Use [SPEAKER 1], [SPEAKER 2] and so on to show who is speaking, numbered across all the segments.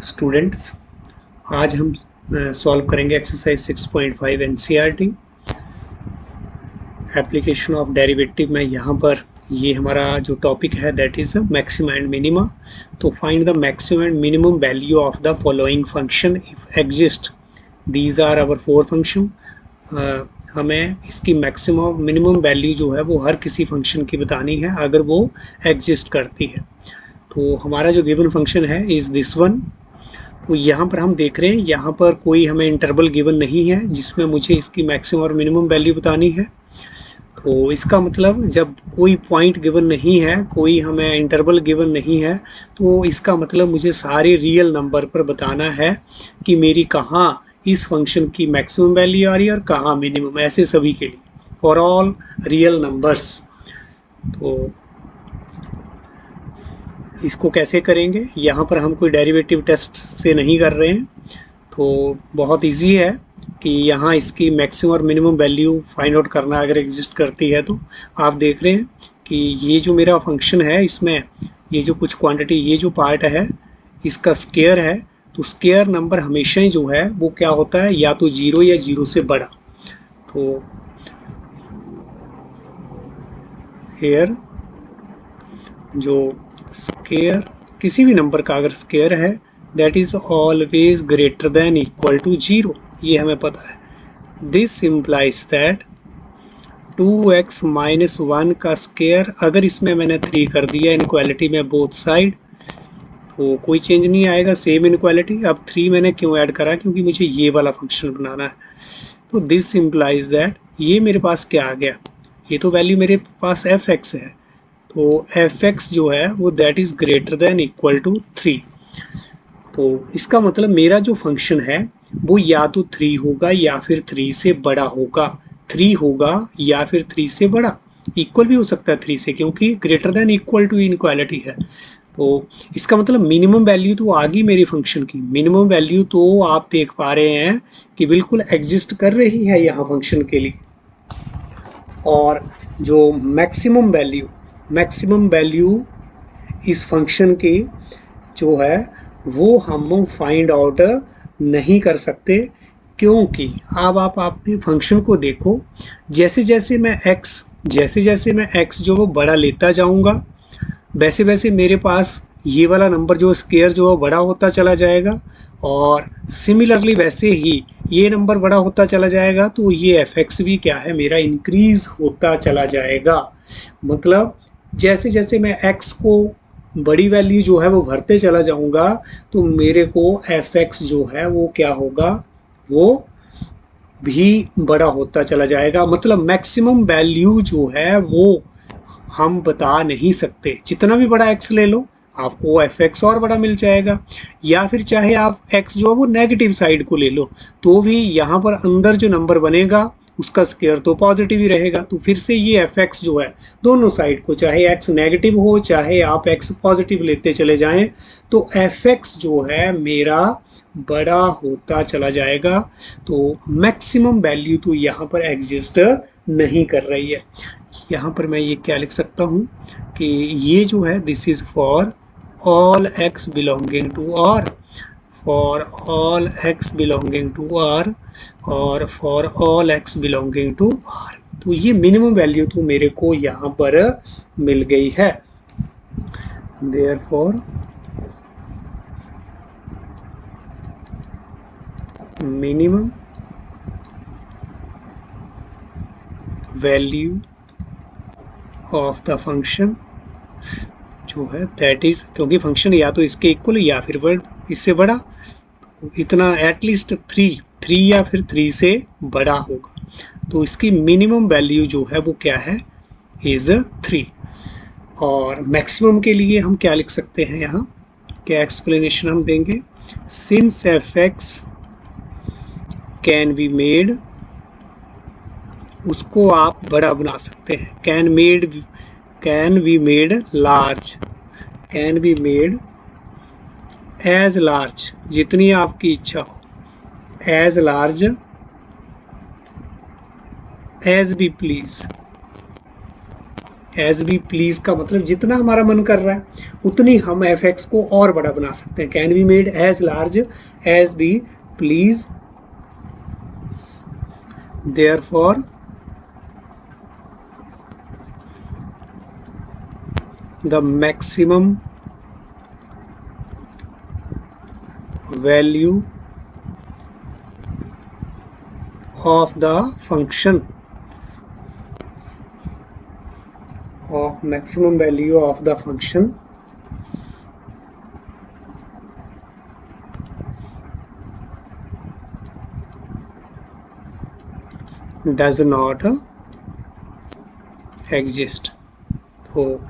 [SPEAKER 1] Students, आज हम solve करेंगे exercise 6.5 NCERT application of derivative में। यहाँ पर ये हमारा जो टॉपिक है that is maxima and minima. तो find the maximum and minimum value of the following function if exist. These are our four function. हमें इसकी मैक्सिमम मिनिमम वैल्यू जो है वो हर किसी फंक्शन की बतानी है अगर वो एग्जिस्ट करती है। तो हमारा जो गिवन फंक्शन है इज़ दिस वन। तो यहाँ पर हम देख रहे हैं यहाँ पर कोई हमें इंटरवल गिवन नहीं है जिसमें मुझे इसकी मैक्सिमम और मिनिमम वैल्यू बतानी है। तो इसका मतलब जब कोई पॉइंट गिवन नहीं है, कोई हमें इंटरवल गिवन नहीं है, तो इसका मतलब मुझे सारे रियल नंबर पर बताना है कि मेरी कहाँ इस फंक्शन की मैक्सिमम वैल्यू आ रही है और कहाँ मिनिमम, ऐसे सभी के लिए फॉर ऑल रियल नंबर्स। तो इसको कैसे करेंगे, यहाँ पर हम कोई डेरिवेटिव टेस्ट से नहीं कर रहे हैं, तो बहुत इजी है कि यहाँ इसकी मैक्सिमम और मिनिमम वैल्यू फाइंड आउट करना अगर एग्जिस्ट करती है। तो आप देख रहे हैं कि ये जो मेरा फंक्शन है इसमें ये जो कुछ क्वांटिटी, ये जो पार्ट है इसका स्क्वायर है, तो स्क्वायर नंबर हमेशा ही जो है वो क्या होता है, या तो जीरो या जीरो से बड़ा। तो हेयर जो स्क्वायर किसी भी नंबर का अगर स्क्वायर है that is always greater than equal to zero, ये हमें पता है। This implies that 2x minus 1 का स्क्वायर, अगर इसमें मैंने 3 कर दिया इनक्वालिटी में बोथ साइड, तो कोई चेंज नहीं आएगा, सेम इनक्वालिटी। अब 3 मैंने क्यों ऐड करा, क्योंकि मुझे ये वाला फंक्शन बनाना है। तो दिस इम्प्लाइज दैट ये मेरे पास क्या आ गया, ये तो वैल्यू मेरे पास fx है, तो fx जो है वो that is greater than equal to 3। तो इसका मतलब मेरा जो फंक्शन है वो या तो 3 होगा या फिर 3 से बड़ा होगा, 3 होगा या फिर 3 से बड़ा, इक्वल भी हो सकता है 3 से, क्योंकि greater than equal to inequality है। तो इसका मतलब मिनिमम वैल्यू तो आ गई मेरी फंक्शन की, मिनिमम वैल्यू तो आप देख पा रहे हैं कि बिल्कुल एग्जिस्ट कर रही है यहाँ फंक्शन के लिए। और जो मैक्सिमम वैल्यू इस फंक्शन की जो है वो हम फाइंड आउट नहीं कर सकते, क्योंकि अब आप अपने फंक्शन को देखो, जैसे जैसे मैं x जो वो बड़ा लेता जाऊंगा वैसे वैसे मेरे पास ये वाला नंबर जो स्क्वायर जो है बड़ा होता चला जाएगा, और सिमिलरली वैसे ही ये नंबर बड़ा होता चला जाएगा, तो ये fx भी क्या है मेरा इंक्रीज होता चला जाएगा। मतलब जैसे जैसे मैं x को बड़ी वैल्यू जो है वो भरते चला जाऊंगा तो मेरे को fx जो है वो क्या होगा, वो भी बड़ा होता चला जाएगा। मतलब मैक्सिमम वैल्यू जो है वो हम बता नहीं सकते, जितना भी बड़ा x ले लो आपको fx और बड़ा मिल जाएगा, या फिर चाहे आप x जो है वो नेगेटिव साइड को ले लो तो भी यहाँ पर अंदर जो नंबर बनेगा उसका स्क्वायर तो पॉजिटिव ही रहेगा। तो फिर से ये fx जो है दोनों साइड को, चाहे x नेगेटिव हो चाहे आप x पॉजिटिव लेते चले जाएं, तो fx जो है मेरा बड़ा होता चला जाएगा। तो मैक्सिमम वैल्यू तो यहाँ पर एग्जिस्ट नहीं कर रही है। यहाँ पर मैं ये क्या लिख सकता हूँ कि ये जो है this is for all x belonging to r, for all x belonging to r और for all x belonging to r। तो ये मिनिमम वैल्यू तो मेरे को यहाँ पर मिल गई है। Therefore minimum value of the function जो है दैट इज, क्योंकि फंक्शन या तो इसके इक्वल या फिर वर्ड इससे बड़ा, तो इतना एटलीस्ट 3 या फिर 3 से बड़ा होगा, तो इसकी मिनिमम वैल्यू जो है वो क्या है, इज 3। और मैक्सिमम के लिए हम क्या लिख सकते हैं, यहाँ क्या एक्सप्लेनेशन हम देंगे, since fx can be made, उसको आप बड़ा बना सकते हैं, can be made large, can be made as large, जितनी आपकी इच्छा हो, as large as be please. As be please का मतलब जितना हमारा मन कर रहा है उतनी हम एफ एक्स को और बड़ा बना सकते हैं। Can be made as large as be please, therefore the maximum value of the function does not exist। तो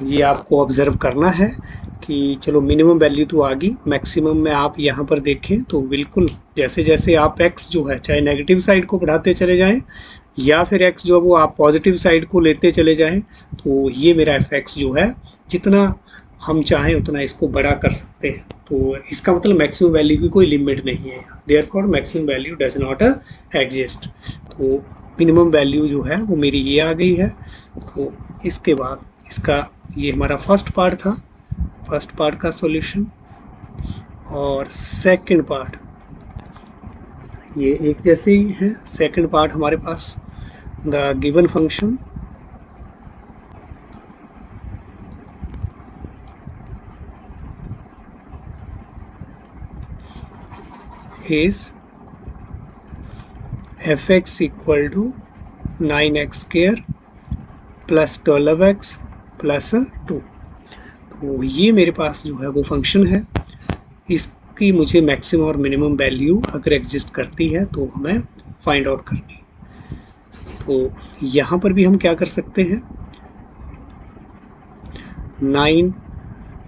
[SPEAKER 1] ये आपको ऑब्जर्व करना है कि चलो मिनिमम वैल्यू तो आ गई, मैक्सिमम में आप यहाँ पर देखें तो बिल्कुल जैसे जैसे आप x जो है चाहे नेगेटिव साइड को बढ़ाते चले जाएं या फिर x जो है वो आप पॉजिटिव साइड को लेते चले जाएं, तो ये मेरा f(x) जो है जितना हम चाहें उतना इसको बड़ा कर सकते हैं। तो इसका मतलब मैक्सिमम वैल्यू की कोई लिमिट नहीं है यहाँ, therefore maximum value does not exist. तो मिनिमम वैल्यू जो है वो मेरी ये आ गई है। तो इसके बाद इसका ये हमारा फर्स्ट पार्ट था, फर्स्ट पार्ट का सॉल्यूशन। और सेकंड पार्ट ये एक जैसे ही है। सेकंड पार्ट हमारे पास the given function is f(x) equal to 9x square plus 12x plus 2। तो ये मेरे पास जो है वो फंक्शन है, इसकी मुझे मैक्सिमम और मिनिमम वैल्यू अगर एग्जिस्ट करती है तो हमें फाइंड आउट करनी। तो यहाँ पर भी हम क्या कर सकते हैं, 9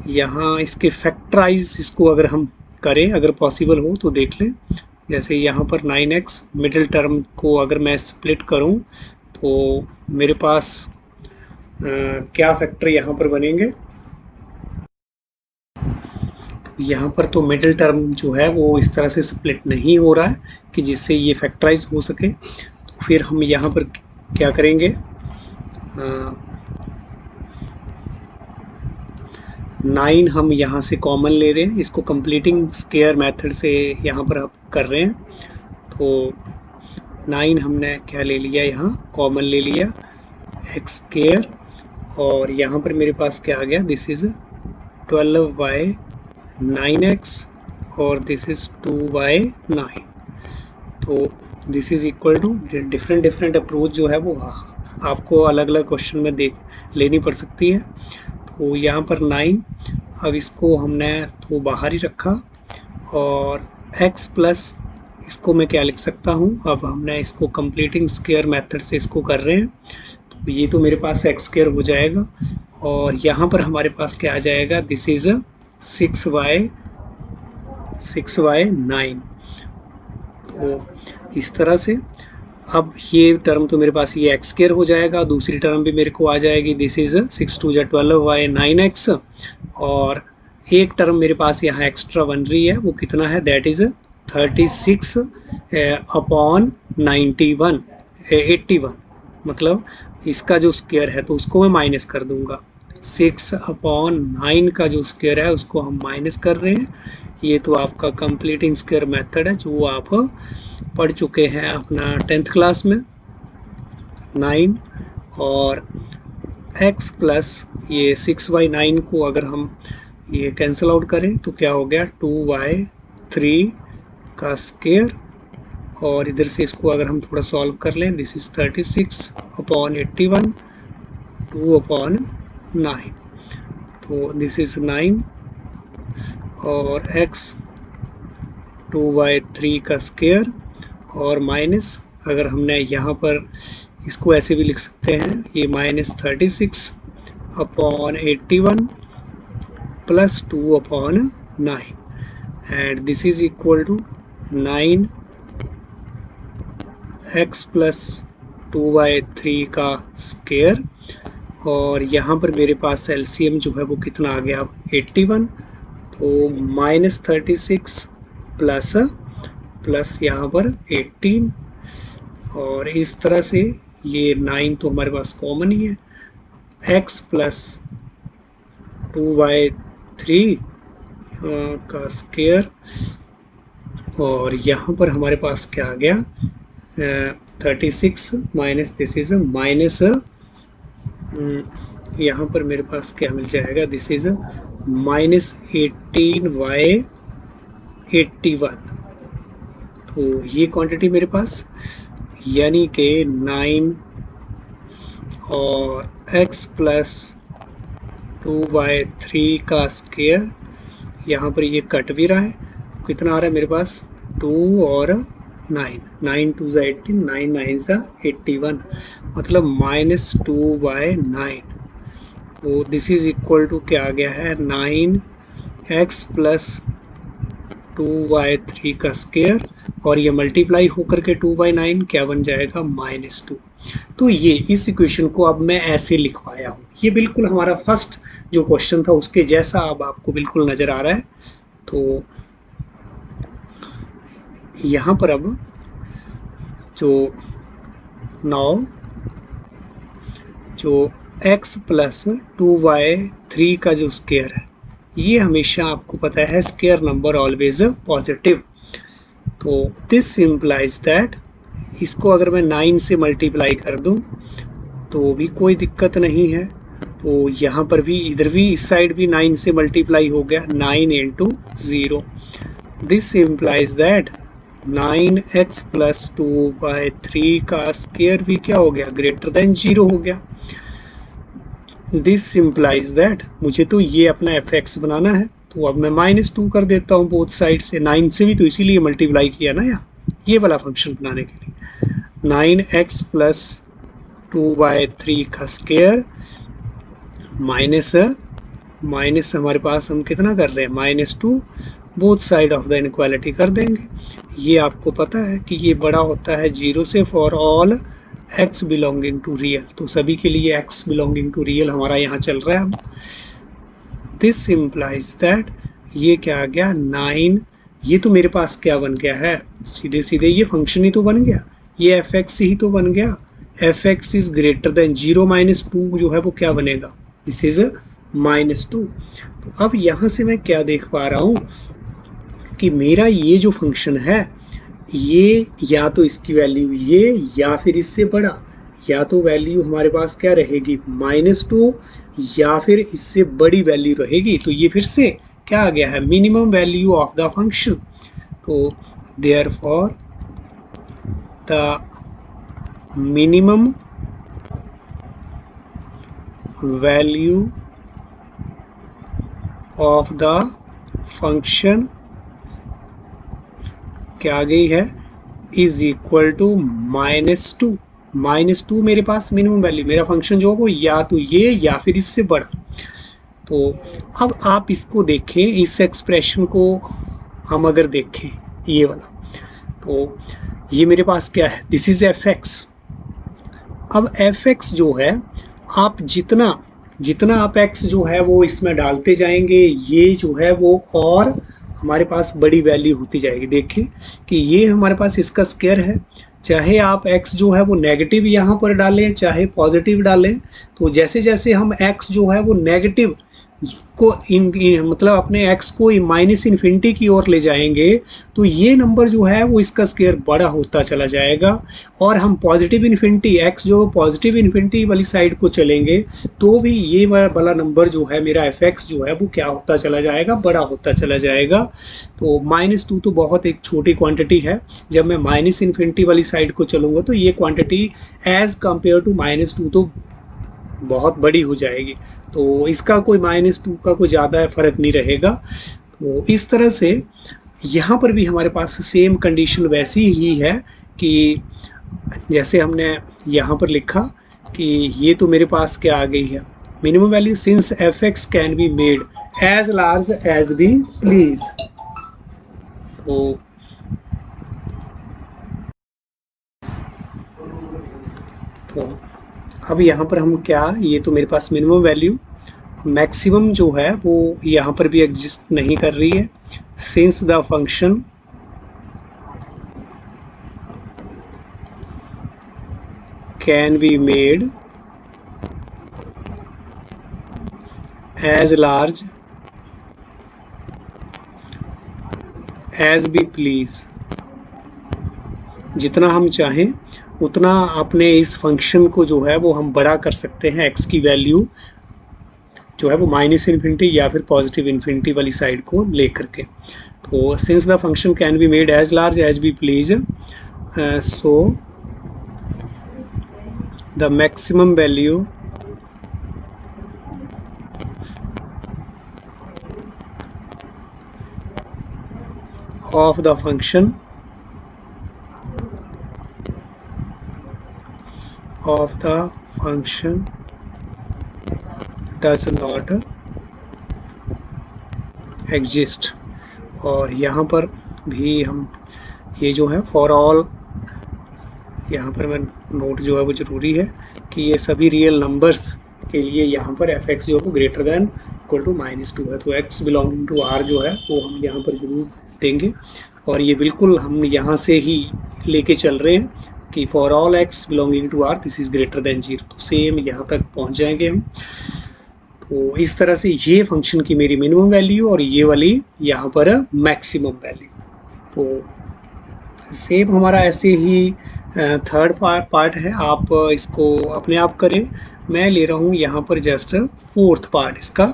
[SPEAKER 1] यहाँ इसके फैक्टराइज इसको अगर हम करें, अगर पॉसिबल हो तो देख लें। जैसे यहाँ पर 9x मिडिल टर्म को अगर मैं स्प्लिट करूँ तो मेरे पास क्या फैक्टर यहाँ पर बनेंगे। तो यहाँ पर तो मिडिल टर्म जो है वो इस तरह से स्प्लिट नहीं हो रहा है कि जिससे ये फैक्टराइज हो सके। तो फिर हम यहाँ पर क्या करेंगे, 9 हम यहाँ से कॉमन ले रहे हैं, इसको कंप्लीटिंग स्क्वायर मेथड से यहाँ पर आप कर रहे हैं। तो 9 हमने क्या ले लिया, यहाँ कॉमन ले लिया एक्स स्क्वायर, और यहाँ पर मेरे पास क्या आ गया, दिस इज 12/9x और दिस इज 2/9। तो this is equal to, different approach जो है वो आपको अलग अलग क्वेश्चन में लेनी पड़ सकती है। तो यहाँ पर 9, अब इसको हमने तो बाहर ही रखा, और x प्लस इसको मैं क्या लिख सकता हूँ, अब हमने इसको कंप्लीटिंग स्क्वायर मेथड से इसको कर रहे हैं। तो ये तो मेरे पास x स्क्वायर हो जाएगा, और यहाँ पर हमारे पास क्या आ जाएगा, दिस इज 6/9। तो इस तरह से अब ये टर्म तो मेरे पास ये एक्स स्क्वायर हो जाएगा, दूसरी टर्म भी मेरे को आ जाएगी, दिस इज 6×2 = 12/9x, और एक टर्म मेरे पास यहाँ एक्स्ट्रा बन रही है, वो कितना है, दैट इज 36/81, मतलब इसका जो स्क्वायर है तो उसको मैं माइनस कर दूंगा। 6/9 का जो स्क्वायर है उसको हम माइनस कर रहे हैं। ये तो आपका कंप्लीटिंग स्क्वायर मेथड है जो आप पढ़ चुके हैं अपना 10th क्लास में। 9 और x प्लस ये 6/9 को अगर हम ये कैंसिल आउट करें तो क्या हो गया, 2/3 का स्क्वायर, और इधर से इसको अगर हम थोड़ा सॉल्व कर लें, दिस इज 36/81, 2/9। तो दिस इज 9 और x 2/3 का स्क्वायर, और माइनस अगर हमने यहाँ पर इसको ऐसे भी लिख सकते हैं, ये -36/81 plus 2/9, and this is equal to 9x plus 2/3 का स्क्वायर, और यहाँ पर मेरे पास एलसीएम जो है वो कितना आ गया, 81। तो -36 प्लस यहाँ पर 18, और इस तरह से ये 9 तो हमारे पास कॉमन ही है, x प्लस 2/3 का स्क्वायर, और यहाँ पर हमारे पास क्या आ गया, 36 माइनस दिस इज माइनस, यहाँ पर मेरे पास क्या मिल जाएगा, दिस इज -18/81। तो ये क्वांटिटी मेरे पास, यानी कि 9 और x प्लस 2/3 का स्क्वायर, यहाँ पर ये कट भी रहा है, कितना आ रहा है मेरे पास 2 और 9, 9 2 ज़ा 18, 9 9 ज़ा 81, मतलब -2/9। तो दिस इज इक्वल टू क्या आ गया है, 9x प्लस 2/3 का स्क्वायर, और ये मल्टीप्लाई होकर के 2/9 क्या बन जाएगा, -2। तो ये इस इक्वेशन को अब मैं ऐसे लिखवाया हूँ, ये बिल्कुल हमारा फर्स्ट जो क्वेश्चन था उसके जैसा अब आपको बिल्कुल नज़र आ रहा है। तो यहाँ पर अब जो 9 जो x प्लस 2/3 का जो स्क्वायर है, ये हमेशा आपको पता है स्क्वायर नंबर ऑलवेज पॉजिटिव। तो दिस इम्प्लाइज दैट, इसको अगर मैं 9 से मल्टीप्लाई कर दूं तो भी कोई दिक्कत नहीं है। तो यहाँ पर भी, इधर भी, इस साइड भी 9 से मल्टीप्लाई हो गया, 9 into 0। This implies that 9x plus 2/3 का स्क्वायर भी क्या हो गया, ग्रेटर देन 0 हो गया। दिस इम्प्लाइज दैट, मुझे तो ये अपना fx बनाना है, तो अब मैं -2 कर देता हूँ बोथ साइड से, 9 से भी तो इसीलिए मल्टीप्लाई किया ना यहाँ, ये वाला फंक्शन बनाने के लिए। 9x प्लस 2/3 का स्क्वायर माइनस हमारे पास हम कितना कर रहे हैं, -2, both side of the inequality कर देंगे। ये आपको पता है कि ये बड़ा होता है 0 से for all x belonging to real, तो सभी के लिए x बिलोंगिंग टू रियल हमारा यहाँ चल रहा है अब। दिस इम्प्लाइज दैट, ये क्या आ गया 9, ये तो मेरे पास क्या बन गया है, सीधे सीधे ये फंक्शन ही तो बन गया, ये fx ही तो बन गया। fx इज ग्रेटर देन 0 -2 जो है वो क्या बनेगा, दिस इज -2। तो अब यहाँ से मैं क्या देख पा रहा हूँ कि मेरा ये जो फंक्शन है, ये या तो इसकी वैल्यू ये, या फिर इससे बड़ा, या तो वैल्यू हमारे पास क्या रहेगी -2, या फिर इससे बड़ी वैल्यू रहेगी। तो ये फिर से क्या आ गया है, minimum value of the function. तो therefore the minimum value of the function क्या आ गई है, इज इक्वल टू -2। -2 मेरे पास मिनिमम वैल्यू, मेरा फंक्शन जो है वो या तो ये या फिर इससे बड़ा। तो अब आप इसको देखें, इस एक्सप्रेशन को हम अगर देखें ये वाला, तो ये मेरे पास क्या है, दिस इज fx। अब fx जो है, आप जितना आप x जो है वो इसमें डालते जाएंगे, ये जो है वो और हमारे पास बड़ी वैल्यू होती जाएगी। देखिए कि ये हमारे पास इसका स्क्वायर है, चाहे आप x जो है वो नेगेटिव यहाँ पर डालें चाहे पॉजिटिव डालें, तो जैसे जैसे हम x जो है वो नेगेटिव को मतलब अपने x को -इन्फिनिटी की ओर ले जाएंगे, तो ये नंबर जो है वो इसका स्क्वायर बड़ा होता चला जाएगा। और हम पॉजिटिव इन्फिनिटी, x जो पॉजिटिव इन्फिनिटी वाली साइड को चलेंगे, तो भी ये वाला नंबर जो है मेरा fx जो है वो क्या होता चला जाएगा, बड़ा होता चला जाएगा। तो -2 तो बहुत एक छोटी क्वांटिटी है, जब मैं -इन्फिनिटी वाली साइड को चलूँगा तो ये क्वांटिटी एज कम्पेयर टू -2 तो बहुत बड़ी हो जाएगी। तो इसका कोई -2 का कोई ज़्यादा फ़र्क नहीं रहेगा। तो इस तरह से यहाँ पर भी हमारे पास सेम कंडीशन वैसी ही है कि जैसे हमने यहाँ पर लिखा कि ये तो मेरे पास क्या आ गई है, minimum value since fx can be made as large as be please. तो अब यहाँ पर हम क्या, ये तो मेरे पास मिनिमम वैल्यू, मैक्सिमम जो है वो यहाँ पर भी एग्जिस्ट नहीं कर रही है, since the function can be made as large as we please। जितना हम चाहें उतना अपने इस फंक्शन को जो है वो हम बड़ा कर सकते हैं, x की वैल्यू जो है वो माइनस इन्फिनिटी या फिर पॉजिटिव इन्फिनिटी वाली साइड को लेकर के। तो since the function can be made as large as be please, so the maximum value of the function does not exist। और यहाँ पर भी हम ये जो है फॉर ऑल, यहाँ पर मैं नोट जो है वो ज़रूरी है कि ये सभी रियल नंबर्स के लिए यहाँ पर एफ एक्स जो है वो ग्रेटर दैन इक्वल टू -2 है। तो एक्स बिलोंगिंग टू आर जो है वो हम यहाँ पर जरूर देंगे। और ये बिल्कुल हम यहाँ से ही लेके चल रहे हैं कि for all x belonging to r this is greater than 0। तो सेम यहाँ तक पहुँच जाएंगे हम। तो इस तरह से ये फंक्शन की मेरी मिनिमम वैल्यू और ये वाली यहाँ पर मैक्सिमम वैल्यू। तो सेम हमारा ऐसे ही थर्ड पार्ट है, आप इसको अपने आप करें। मैं ले रहा हूँ यहाँ पर जस्ट फोर्थ पार्ट इसका।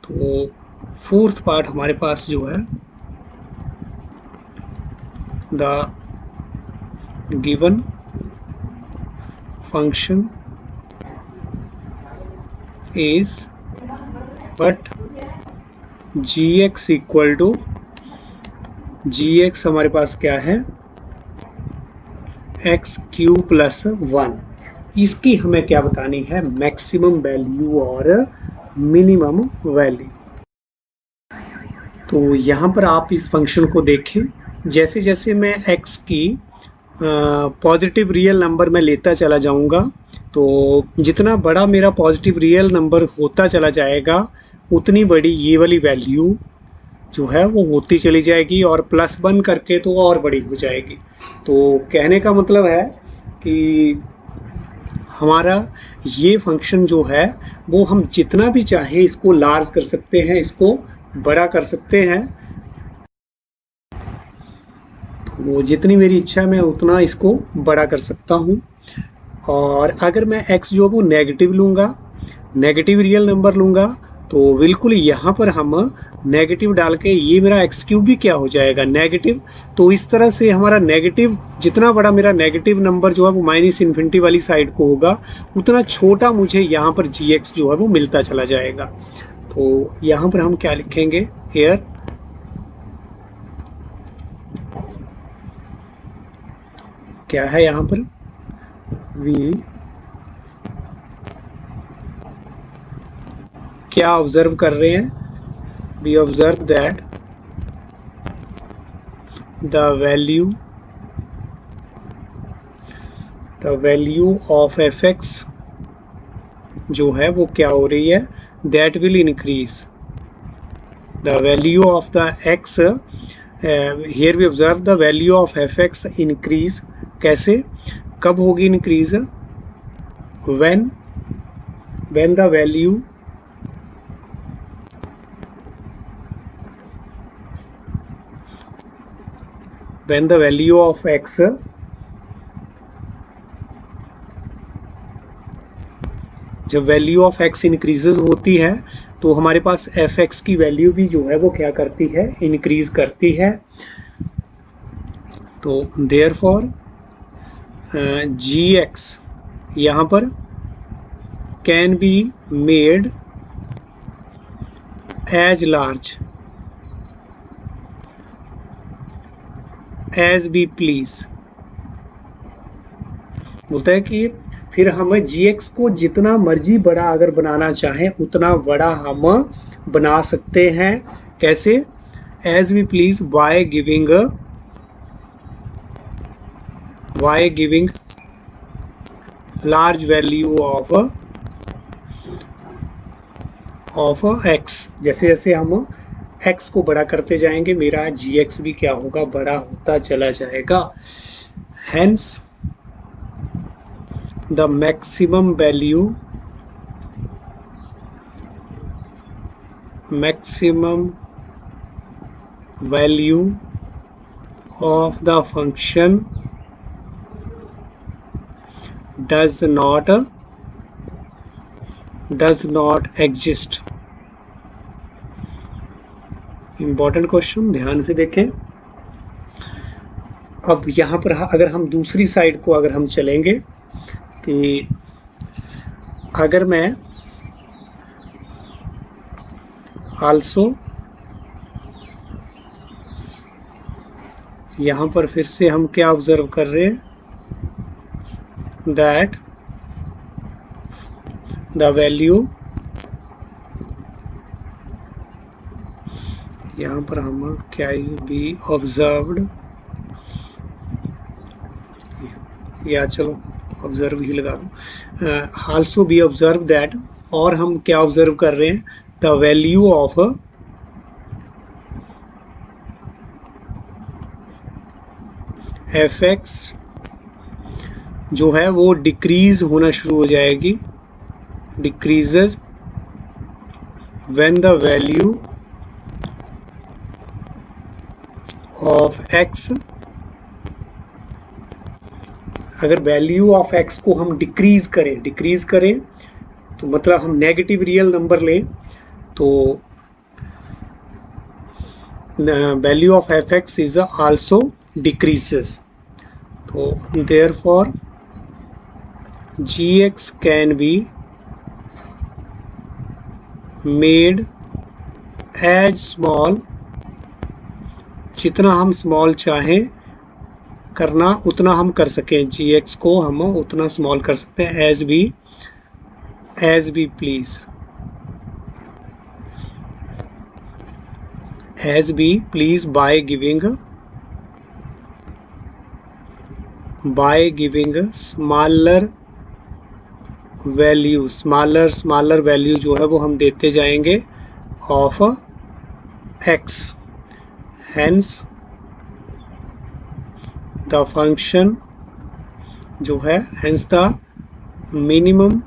[SPEAKER 1] तो फोर्थ पार्ट हमारे पास जो है the given function is but gx equal to gx हमारे पास क्या है x³ + 1। इसकी हमें क्या बतानी है, मैक्सिमम वैल्यू और मिनिमम वैल्यू। तो यहाँ पर आप इस फंक्शन को देखें, जैसे जैसे मैं x की पॉजिटिव रियल नंबर में लेता चला जाऊँगा तो जितना बड़ा मेरा पॉजिटिव रियल नंबर होता चला जाएगा उतनी बड़ी ये वाली वैल्यू जो है वो होती चली जाएगी और +1 करके तो और बड़ी हो जाएगी। तो कहने का मतलब है कि हमारा ये फंक्शन जो है वो हम जितना भी चाहे इसको लार्ज कर सकते हैं, इसको बड़ा कर सकते हैं। तो जितनी मेरी इच्छा मैं उतना इसको बड़ा कर सकता हूँ। और अगर मैं x जो वो नेगेटिव लूँगा, नेगेटिव रियल नंबर लूँगा, तो बिल्कुल यहाँ पर हम नेगेटिव डाल के ये मेरा x³ भी क्या हो जाएगा नेगेटिव। तो इस तरह से हमारा नेगेटिव, जितना बड़ा मेरा नेगेटिव नंबर जो है वो माइनस इन्फिनिटी वाली साइड को होगा उतना छोटा मुझे यहाँ पर gx जो है वो मिलता चला जाएगा। तो यहाँ पर हम क्या लिखेंगे, हेयर क्या है, यहाँ पर वी क्या ऑब्जर्व कर रहे हैं, we observe that the value of F x जो है वो क्या हो रही है, that will increase the value of the x. Here we observe the value of F x increase. कैसे, कब होगी increase, when the value of x जब वैल्यू ऑफ x इंक्रीजेज होती है तो हमारे पास एफ एक्स की वैल्यू भी जो है वो क्या करती है, इंक्रीज करती है। तो देयरफॉर gx यहाँ पर can be made as large as be please. बोलता है कि फिर हम gx को जितना मर्जी बड़ा अगर बनाना चाहें उतना बड़ा हम बना सकते हैं। कैसे, as be please by giving large value of x। जैसे जैसे हम x को बड़ा करते जाएंगे मेरा gx भी क्या होगा, बड़ा होता चला जाएगा। Hence the maximum value of the function does not exist. Important question, ध्यान से देखें। अब यहाँ पर अगर हम दूसरी साइड को अगर हम चलेंगे कि अगर मैं आल्सो, यहाँ पर फिर से हम क्या ऑब्जर्व कर रहे हैं, दैट द वैल्यू, यहाँ पर हम क्या बी ऑब्जर्व्ड, या चलो ऑब्जर्व ही लगा दो, आल्सो बी ऑब्जर्व दैट, और हम क्या ऑब्जर्व कर रहे हैं, the value of F x जो है वो डिक्रीज होना शुरू हो जाएगी, decreases when the value of x, अगर वैल्यू ऑफ एक्स को हम डिक्रीज करें तो मतलब हम नेगेटिव रियल नंबर लें तो value of F X is also decreases. तो therefore G X can be made as small, जितना हम स्मॉल चाहें करना उतना हम कर सकें, जी एक्स को हम उतना स्मॉल कर सकते हैं, as be please by giving smaller value जो है वो हम देते जाएंगे of x, hence the function जो है, hence the minimum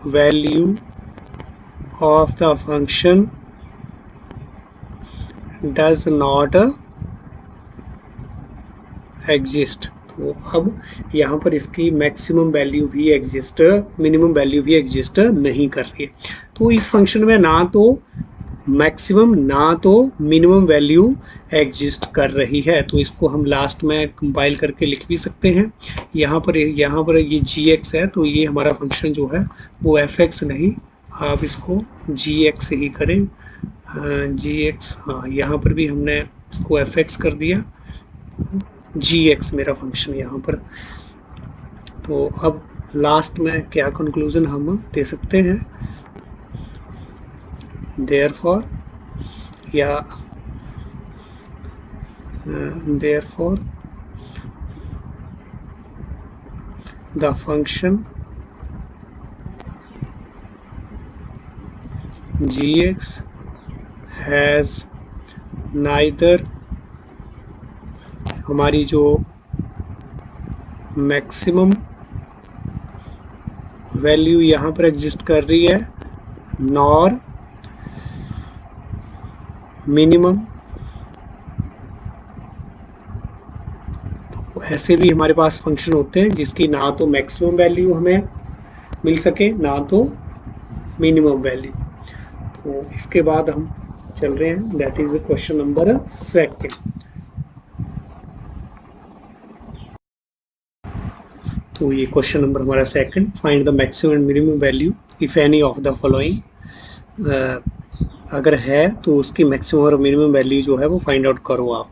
[SPEAKER 1] value of the function does not exist. तो अब यहाँ पर इसकी मैक्सिमम वैल्यू भी एग्जिस्ट, मिनिमम वैल्यू भी एग्जिस्ट नहीं कर रही है। तो इस फंक्शन में ना तो मैक्सिमम ना तो मिनिमम वैल्यू एग्जिस्ट कर रही है, तो इसको हम लास्ट में कंपाइल करके लिख भी सकते हैं। यहाँ पर ये जी एक्स है, तो ये हमारा फंक्शन जो है वो एफ एक्स नहीं, आप इसको जी एक्स ही करें, जी एक्स, हाँ यहाँ पर भी हमने इसको एफ एक्स कर दिया, जी एक्स मेरा फंक्शन यहाँ पर। तो अब लास्ट में क्या कंक्लूजन हम दे सकते हैं, therefore the function gx has neither, हमारी जो मैक्सिमम वैल्यू यहाँ पर एग्जिस्ट कर रही है, नॉर मिनिमम, तो ऐसे भी हमारे पास फंक्शन होते हैं जिसकी ना तो मैक्सिमम वैल्यू हमें मिल सके ना तो मिनिमम वैल्यू। तो इसके बाद हम चल रहे हैं, दैट इज क्वेश्चन नंबर 2। तो ये क्वेश्चन नंबर हमारा 2, find the maximum and minimum value if any of the following, अगर है तो उसकी मैक्सिमम और मिनिमम वैल्यू जो है वो फाइंड आउट करो आप।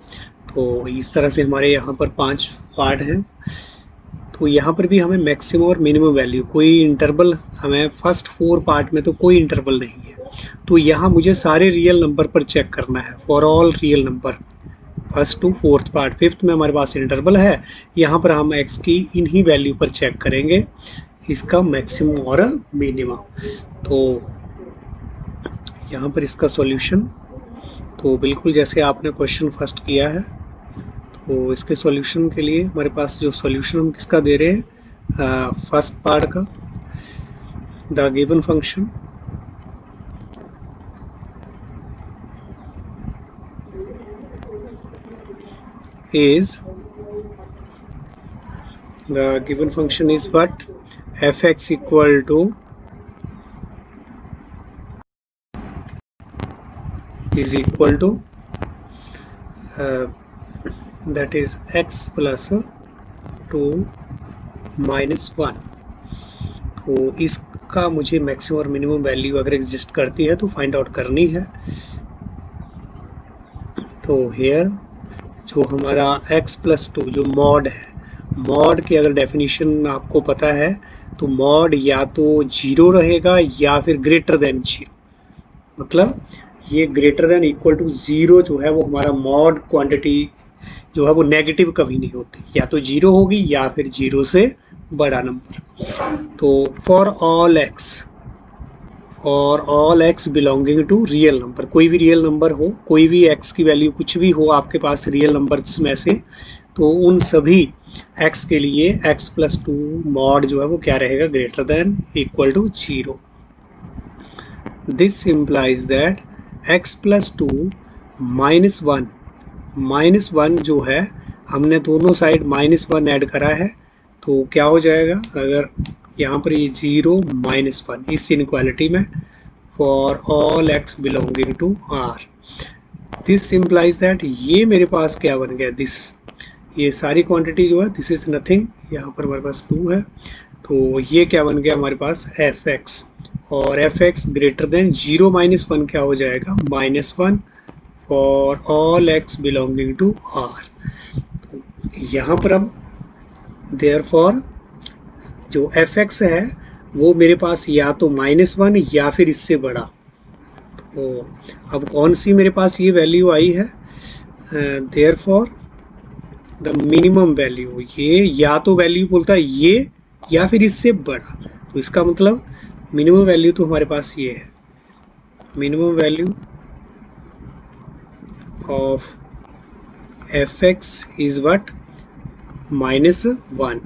[SPEAKER 1] तो इस तरह से हमारे यहाँ पर 5 पार्ट हैं। तो यहाँ पर भी हमें मैक्सिमम और मिनिमम वैल्यू, कोई इंटरवल हमें फर्स्ट 4 पार्ट में तो कोई इंटरवल नहीं है, तो यहाँ मुझे सारे रियल नंबर पर चेक करना है, for all real number first to 4th part. 5th में हमारे पास इंटरवल है, यहाँ पर हम x की इन्हीं वैल्यू पर चेक करेंगे इसका मैक्सिमम और मिनिमम। तो यहाँ पर इसका सॉल्यूशन, तो बिल्कुल जैसे आपने क्वेश्चन फर्स्ट किया है, तो इसके सॉल्यूशन के लिए हमारे पास जो सॉल्यूशन हम किसका दे रहे हैं, फर्स्ट पार्ट का, the given function is the given function is what, fx equal to is equal to that is x plus 2 minus 1। तो इसका मुझे मैक्सिमम और मिनिमम वैल्यू अगर एग्जिस्ट करती है तो फाइंड आउट करनी है। तो हेयर जो हमारा x प्लस 2 जो मॉड है, मॉड की अगर डेफिनेशन आपको पता है तो मॉड या तो 0 रहेगा या फिर ग्रेटर देन 0, मतलब ये ग्रेटर देन इक्वल टू 0 जो है वो हमारा मॉड क्वांटिटी जो है वो नेगेटिव कभी नहीं होती, या तो 0 होगी या फिर 0 से बड़ा नंबर। तो for all x belonging to real number, कोई भी रियल नंबर हो, कोई भी x की वैल्यू कुछ भी हो आपके पास रियल नंबर्स में से, तो उन सभी x के लिए x प्लस 2 मॉड जो है वो क्या रहेगा, greater than equal to 0। This implies that x plus 2 minus one जो है, हमने दोनों साइड -1 ऐड करा है, तो क्या हो जाएगा, अगर यहाँ पर ये 0 -1 इस इनक्वालिटी में for all x belonging to r, this implies that ये मेरे पास क्या बन गया, दिस ये सारी क्वांटिटी जो है दिस इज नथिंग, यहाँ पर हमारे पास 2 है, तो ये क्या बन गया हमारे पास fx, और fx ग्रेटर देन 0 -1 क्या हो जाएगा, -1 for all x belonging to r। तो यहाँ पर अब देयरफॉर जो fx है वो मेरे पास या तो -1 या फिर इससे बड़ा, तो अब कौन सी मेरे पास ये वैल्यू आई है, देयरफॉर द मिनिमम वैल्यू, ये या तो वैल्यू बोलता है ये या फिर इससे बड़ा, तो इसका मतलब मिनिमम वैल्यू तो हमारे पास ये है, minimum value of fx is what, -1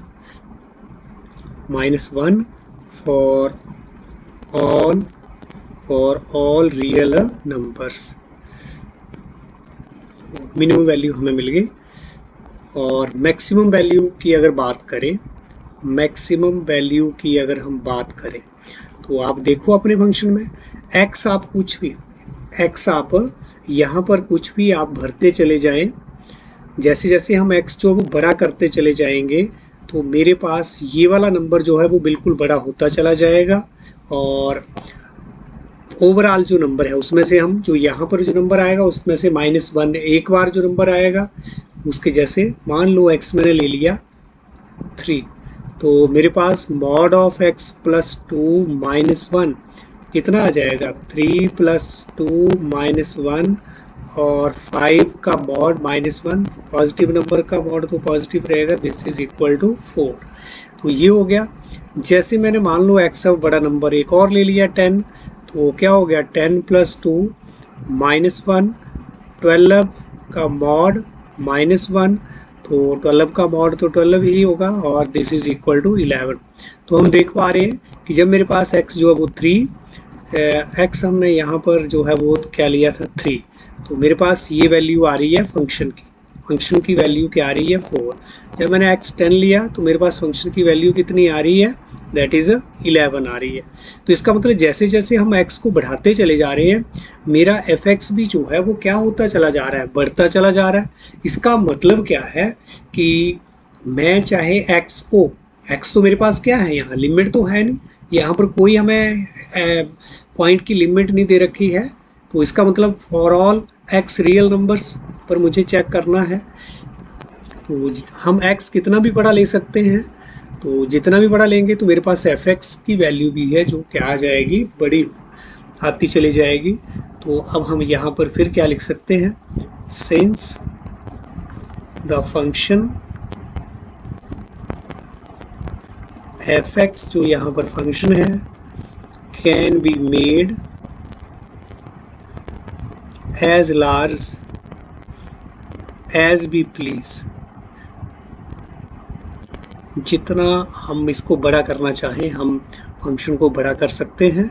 [SPEAKER 1] for all real numbers. Minimum value हमें मिल गई। और मैक्सिमम वैल्यू की अगर बात करें, मैक्सिमम वैल्यू की अगर हम बात करें तो आप देखो अपने फंक्शन में x आप कुछ भी, x आप यहाँ पर कुछ भी आप भरते चले जाएं, जैसे जैसे हम x जो वो बड़ा करते चले जाएंगे तो मेरे पास ये वाला नंबर जो है वो बिल्कुल बड़ा होता चला जाएगा, और ओवरऑल जो नंबर है उसमें से हम जो यहाँ पर जो नंबर आएगा उसमें से -1 एक बार जो नंबर आएगा उसके, जैसे मान लो x मैंने ले लिया 3, तो मेरे पास मॉड ऑफ x प्लस 2 -1 कितना आ जाएगा, 3 + 2 -1 और 5 का मॉड -1, पॉजिटिव नंबर का मॉड तो पॉजिटिव रहेगा, दिस इज इक्वल टू 4। तो ये हो गया। जैसे मैंने मान लो x अब बड़ा नंबर एक और ले लिया 10, तो क्या हो गया 10 + 2 -1, 12 का मॉड -1, तो 12 का मॉड तो 12 ही होगा, और दिस इज इक्वल टू 11। तो हम देख पा रहे हैं कि जब मेरे पास x जो है वो 3, x हमने यहाँ पर जो है वो क्या लिया था 3, तो मेरे पास ये वैल्यू आ रही है फंक्शन की वैल्यू क्या आ रही है 4। जब मैंने x 10 लिया तो मेरे पास फंक्शन की वैल्यू कितनी आ रही है, दैट इज़ 11 आ रही है। तो इसका मतलब जैसे जैसे हम x को बढ़ाते चले जा रहे हैं मेरा fx भी जो है वो क्या होता चला जा रहा है, बढ़ता चला जा रहा है। इसका मतलब क्या है कि मैं चाहे x तो मेरे पास क्या है, यहाँ लिमिट तो है नहीं, यहाँ पर कोई हमें पॉइंट की लिमिट नहीं दे रखी है, तो इसका मतलब for all x real numbers पर मुझे चेक करना है। तो हम x कितना भी बड़ा ले सकते हैं, तो जितना भी बड़ा लेंगे तो मेरे पास fx की वैल्यू भी है जो क्या आ जाएगी, बड़ी आती चली जाएगी। तो अब हम यहाँ पर फिर क्या लिख सकते हैं, सिंस द फंक्शन fx जो यहाँ पर फंक्शन है can be made as large as we please, जितना हम इसको बड़ा करना चाहें हम फंक्शन को बड़ा कर सकते हैं।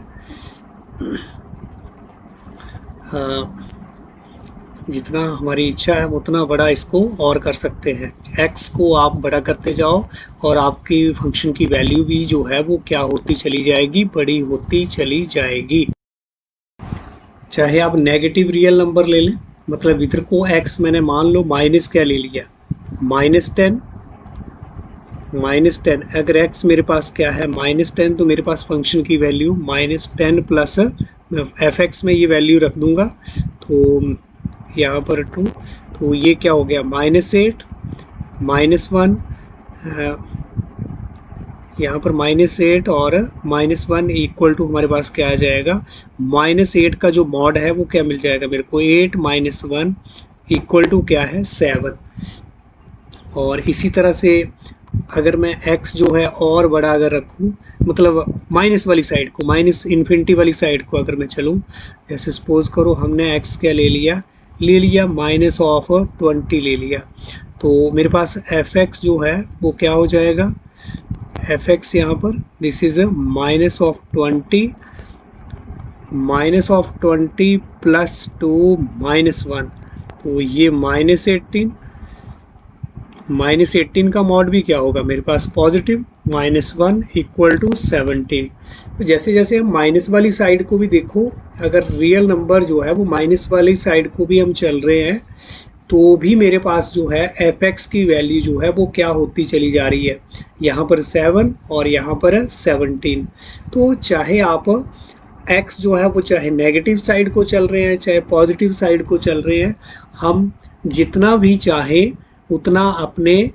[SPEAKER 1] जितना हमारी इच्छा है उतना बड़ा इसको और कर सकते हैं। x को आप बड़ा करते जाओ और आपकी फंक्शन की वैल्यू भी जो है वो क्या होती चली जाएगी, बड़ी होती चली जाएगी। चाहे आप नेगेटिव रियल नंबर ले लें, मतलब इधर को x मैंने मान लो माइनस क्या ले लिया, -10। -10 अगर x मेरे पास क्या है -10, तो मेरे पास फंक्शन की वैल्यू -10 प्लस f(x) में ये वैल्यू रख दूंगा, तो यहाँ पर 2, तो ये क्या हो गया -8 -1, यहाँ पर -8 और -1 इक्वल टू हमारे पास क्या आ जाएगा, -8 का जो मॉड है वो क्या मिल जाएगा मेरे को, 8 - 1 इक्वल टू क्या है 7। और इसी तरह से अगर मैं x जो है और बड़ा अगर रखूँ, मतलब माइनस वाली साइड को, माइनस इन्फिनिटी वाली साइड को अगर मैं चलूँ, जैसे सपोज करो हमने x क्या ले लिया -20 ले लिया, तो मेरे पास f(x) जो है वो क्या हो जाएगा, f(x) यहाँ पर दिस इज -20 प्लस 2 -1, तो ये -18। -18 का मॉड भी क्या होगा मेरे पास पॉजिटिव, -1 इक्वल टू 17। तो जैसे जैसे हम माइनस वाली साइड को भी देखो, अगर रियल नंबर जो है वो माइनस वाली साइड को भी हम चल रहे हैं, तो भी मेरे पास जो है f(x) की वैल्यू जो है वो क्या होती चली जा रही है, यहाँ पर 7 और यहाँ पर 17। तो चाहे आप x जो है वो चाहे नेगेटिव साइड को चल रहे हैं चाहे पॉजिटिव साइड को चल रहे हैं, हम जितना भी चाहें उतना अपने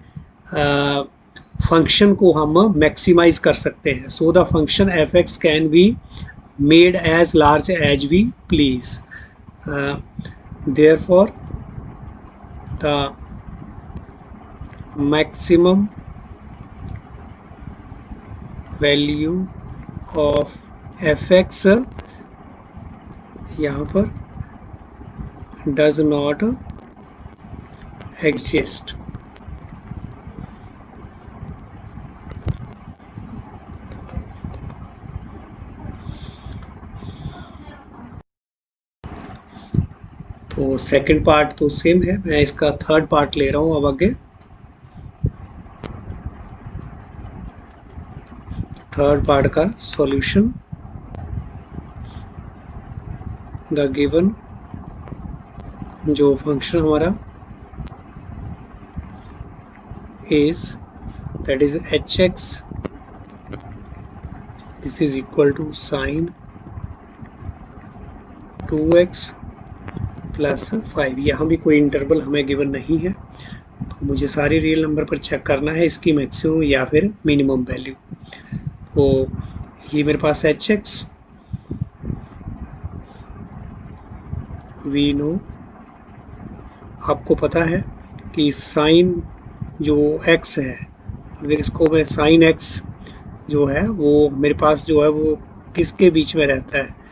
[SPEAKER 1] फंक्शन को हम मैक्सिमाइज कर सकते हैं। So the function f(x) can be made as large as we please. Therefore the maximum value of f(x) यहाँ पर does not exist। तो सेकंड पार्ट तो सेम है, मैं इसका थर्ड पार्ट ले रहा हूँ अब आगे। थर्ड पार्ट का सॉल्यूशन, द गिवन जो फंक्शन हमारा is that is h(x), this is equal to sin 2x plus 5। यहाँ भी कोई इंटरवल हमें गिवन नहीं है, तो मुझे सारे रियल नंबर पर चेक करना है इसकी मैक्सिमम या फिर मिनिमम वैल्यू। तो ये मेरे पास h(x), वी नो, आपको पता है कि साइन जो x है, अगर इसको मैं sin x जो है वो मेरे पास जो है वो किसके बीच में रहता है,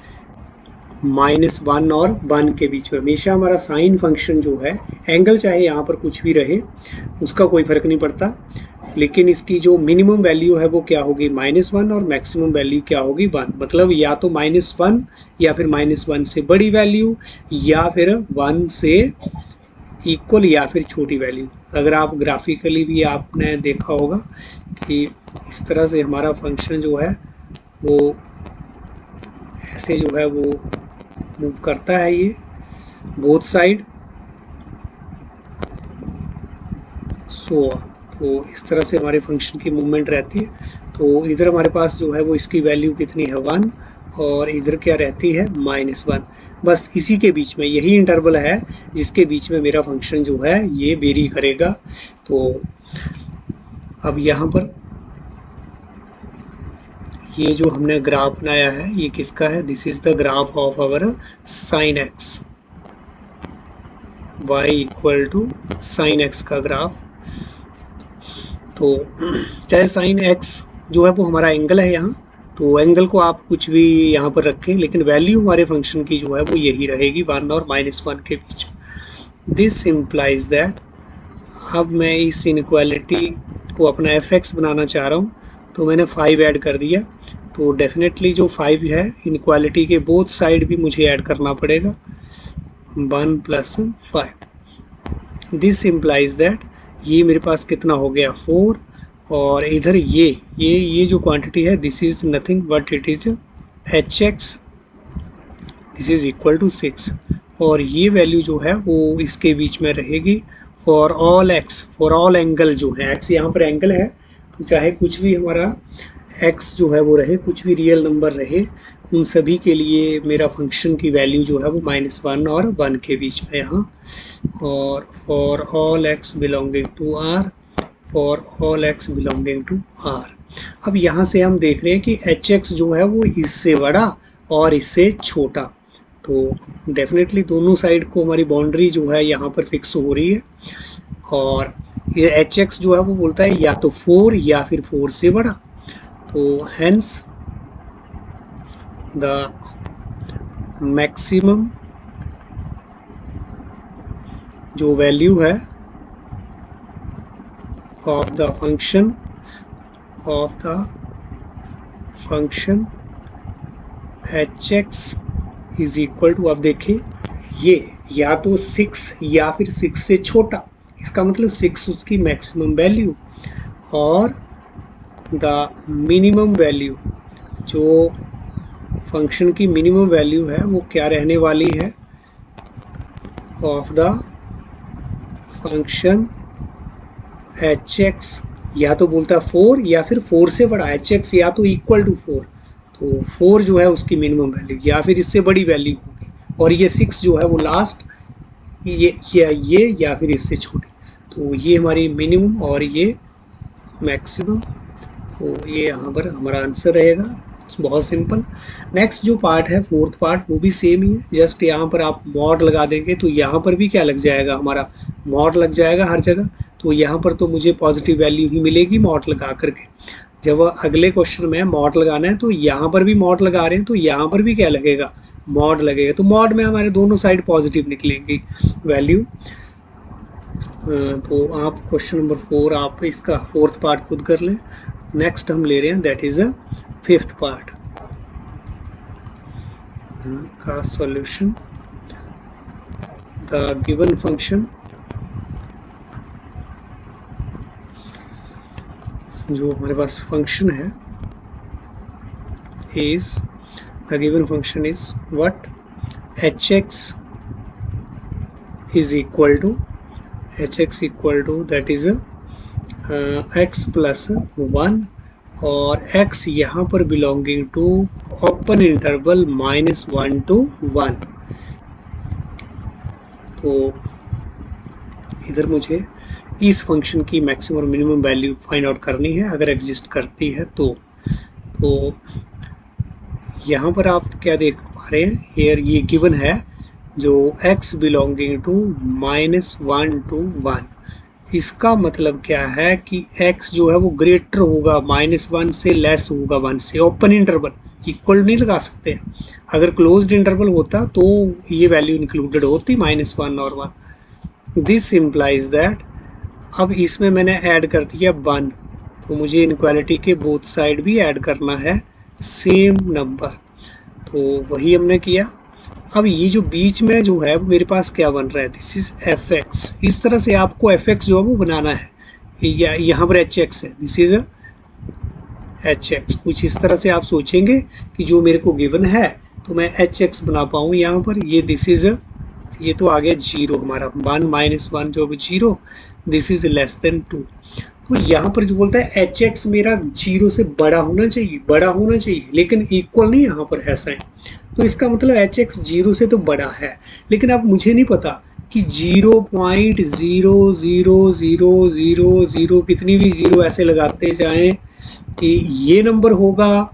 [SPEAKER 1] -1 और 1 के बीच में। हमेशा हमारा साइन फंक्शन जो है, एंगल चाहे यहाँ पर कुछ भी रहे उसका कोई फर्क नहीं पड़ता, लेकिन इसकी जो मिनिमम वैल्यू है वो क्या होगी -1 और मैक्सिमम वैल्यू क्या होगी 1। मतलब या तो -1 या फिर -1 से बड़ी वैल्यू या फिर 1 से इक्वल या फिर छोटी वैल्यू। अगर आप ग्राफिकली भी आपने देखा होगा कि इस तरह से हमारा फंक्शन जो है वो ऐसे जो है वो मूव करता है, ये बोथ साइड सो। तो इस तरह से हमारे फंक्शन की मूवमेंट रहती है। तो इधर हमारे पास जो है वो इसकी वैल्यू कितनी है 1 और इधर क्या रहती है -1। बस इसी के बीच में, यही इंटरवल है जिसके बीच में मेरा फंक्शन जो है ये वेरी करेगा। तो अब यहाँ पर ये जो हमने ग्राफ बनाया है ये किसका है, this is the graph of our sin x, y equal to sin x का ग्राफ। तो चाहे sin x जो है वो हमारा एंगल है यहाँ, तो एंगल को आप कुछ भी यहाँ पर रखें, लेकिन वैल्यू हमारे फंक्शन की जो है वो यही रहेगी 1 और -1 के बीच। दिस इम्प्लाइज दैट, अब मैं इस इनक्वालिटी को अपना fx बनाना चाह रहा हूँ, तो मैंने 5 ऐड कर दिया। तो डेफिनेटली जो 5 है इनक्वालिटी के बोथ साइड भी मुझे ऐड करना पड़ेगा, 1 + 5। दिस इम्प्लाइज दैट ये मेरे पास कितना हो गया 4, और इधर ये जो क्वांटिटी है this is nothing but it is hx, this is equal to 6, और ये वैल्यू जो है वो इसके बीच में रहेगी for all x, for all angle जो है x यहाँ पर एंगल है, तो चाहे कुछ भी हमारा x जो है वो रहे, कुछ भी रियल नंबर रहे, उन सभी के लिए मेरा फंक्शन की वैल्यू जो है वो -1 और 1 के बीच में यहाँ, और for all x belonging to r, for all x belonging to r। अब यहाँ से हम देख रहे हैं कि hx जो है वो इससे बड़ा और इससे छोटा, तो डेफिनेटली दोनों साइड को हमारी बाउंड्री जो है यहाँ पर फिक्स हो रही है, और ये hx जो है वो बोलता है या तो 4 या फिर 4 से बड़ा, तो हेंस द मैक्सिमम जो वैल्यू है of the function hx is equal to, अब देखिए ये या तो 6 या फिर 6 से छोटा, इसका मतलब 6 उसकी मैक्सिमम वैल्यू, और द मिनिमम वैल्यू, जो फंक्शन की मिनिमम वैल्यू है वो क्या रहने वाली है ऑफ द फंक्शन hx, या तो बोलता है 4 या फिर 4 से बड़ा, hx या तो इक्वल टू 4, तो 4 जो है उसकी मिनिमम वैल्यू या फिर इससे बड़ी वैल्यू होगी, और ये 6 जो है वो लास्ट, ये या फिर इससे छोटी, तो ये हमारी मिनिमम और ये मैक्सिमम, तो ये यहाँ पर हमारा आंसर रहेगा। बहुत सिंपल। नेक्स्ट जो पार्ट है फोर्थ पार्ट, वो भी सेम ही है, जस्ट यहाँ पर आप मॉड लगा देंगे तो यहाँ पर भी क्या लग जाएगा, हमारा मॉड लग जाएगा हर जगह, तो यहाँ पर तो मुझे पॉजिटिव वैल्यू ही मिलेगी मॉड लगा करके। जब अगले क्वेश्चन में मॉड लगाना है तो यहाँ पर भी मॉड लगा रहे हैं, तो यहाँ पर भी क्या लगेगा, मॉड लगेगा, तो मॉड में हमारे दोनों साइड पॉजिटिव निकलेंगी वैल्यू। तो आप क्वेश्चन नंबर 4 आप इसका फोर्थ पार्ट खुद कर लें। नेक्स्ट हम ले रहे हैं that is a fifth part का सॉल्यूशन। द गिवन फंक्शन, जो हमारे पास फंक्शन है is, the given function is what, hx is equal to that is x plus 1, और x यहाँ पर belonging to open interval -1 to 1। तो इधर मुझे इस फंक्शन की मैक्सिमम और मिनिमम वैल्यू फाइंड आउट करनी है, अगर एग्जिस्ट करती है तो यहाँ पर आप क्या देख पा रहे हैं, हेयर ये गिवन है जो x बिलोंगिंग टू -1 to 1, इसका मतलब क्या है कि x जो है वो ग्रेटर होगा -1 से, लेस होगा 1 से। ओपन इंटरवल इक्वल नहीं लगा सकते, अगर क्लोज्ड इंटरवल होता तो ये वैल्यू इंक्लूडेड होती -1 और 1। दिस इम्प्लाइज दैट, अब इसमें मैंने ऐड कर दिया 1, तो मुझे इनक्वालिटी के बोथ साइड भी ऐड करना है सेम नंबर, तो वही हमने किया। अब ये जो बीच में जो है मेरे पास क्या बन रहा है, दिस इज fx, इस तरह से आपको fx जो है वो बनाना है, या यहाँ पर hx है, दिस इज hx, कुछ इस तरह से आप सोचेंगे कि जो मेरे को गिवन है तो मैं hx बना पाऊँ यहाँ पर। ये दिस इज, ये तो आ गया 0 हमारा, 1 - 1 जो 0, दिस इज लेस देन 2, तो यहाँ पर जो बोलता है hx मेरा 0 से बड़ा होना चाहिए, लेकिन इक्वल नहीं यहाँ पर है साइन, तो इसका मतलब hx 0 से तो बड़ा है, लेकिन अब मुझे नहीं पता कि 0.000000 कितनी भी 0 ऐसे लगाते जाएं कि ये नंबर होगा,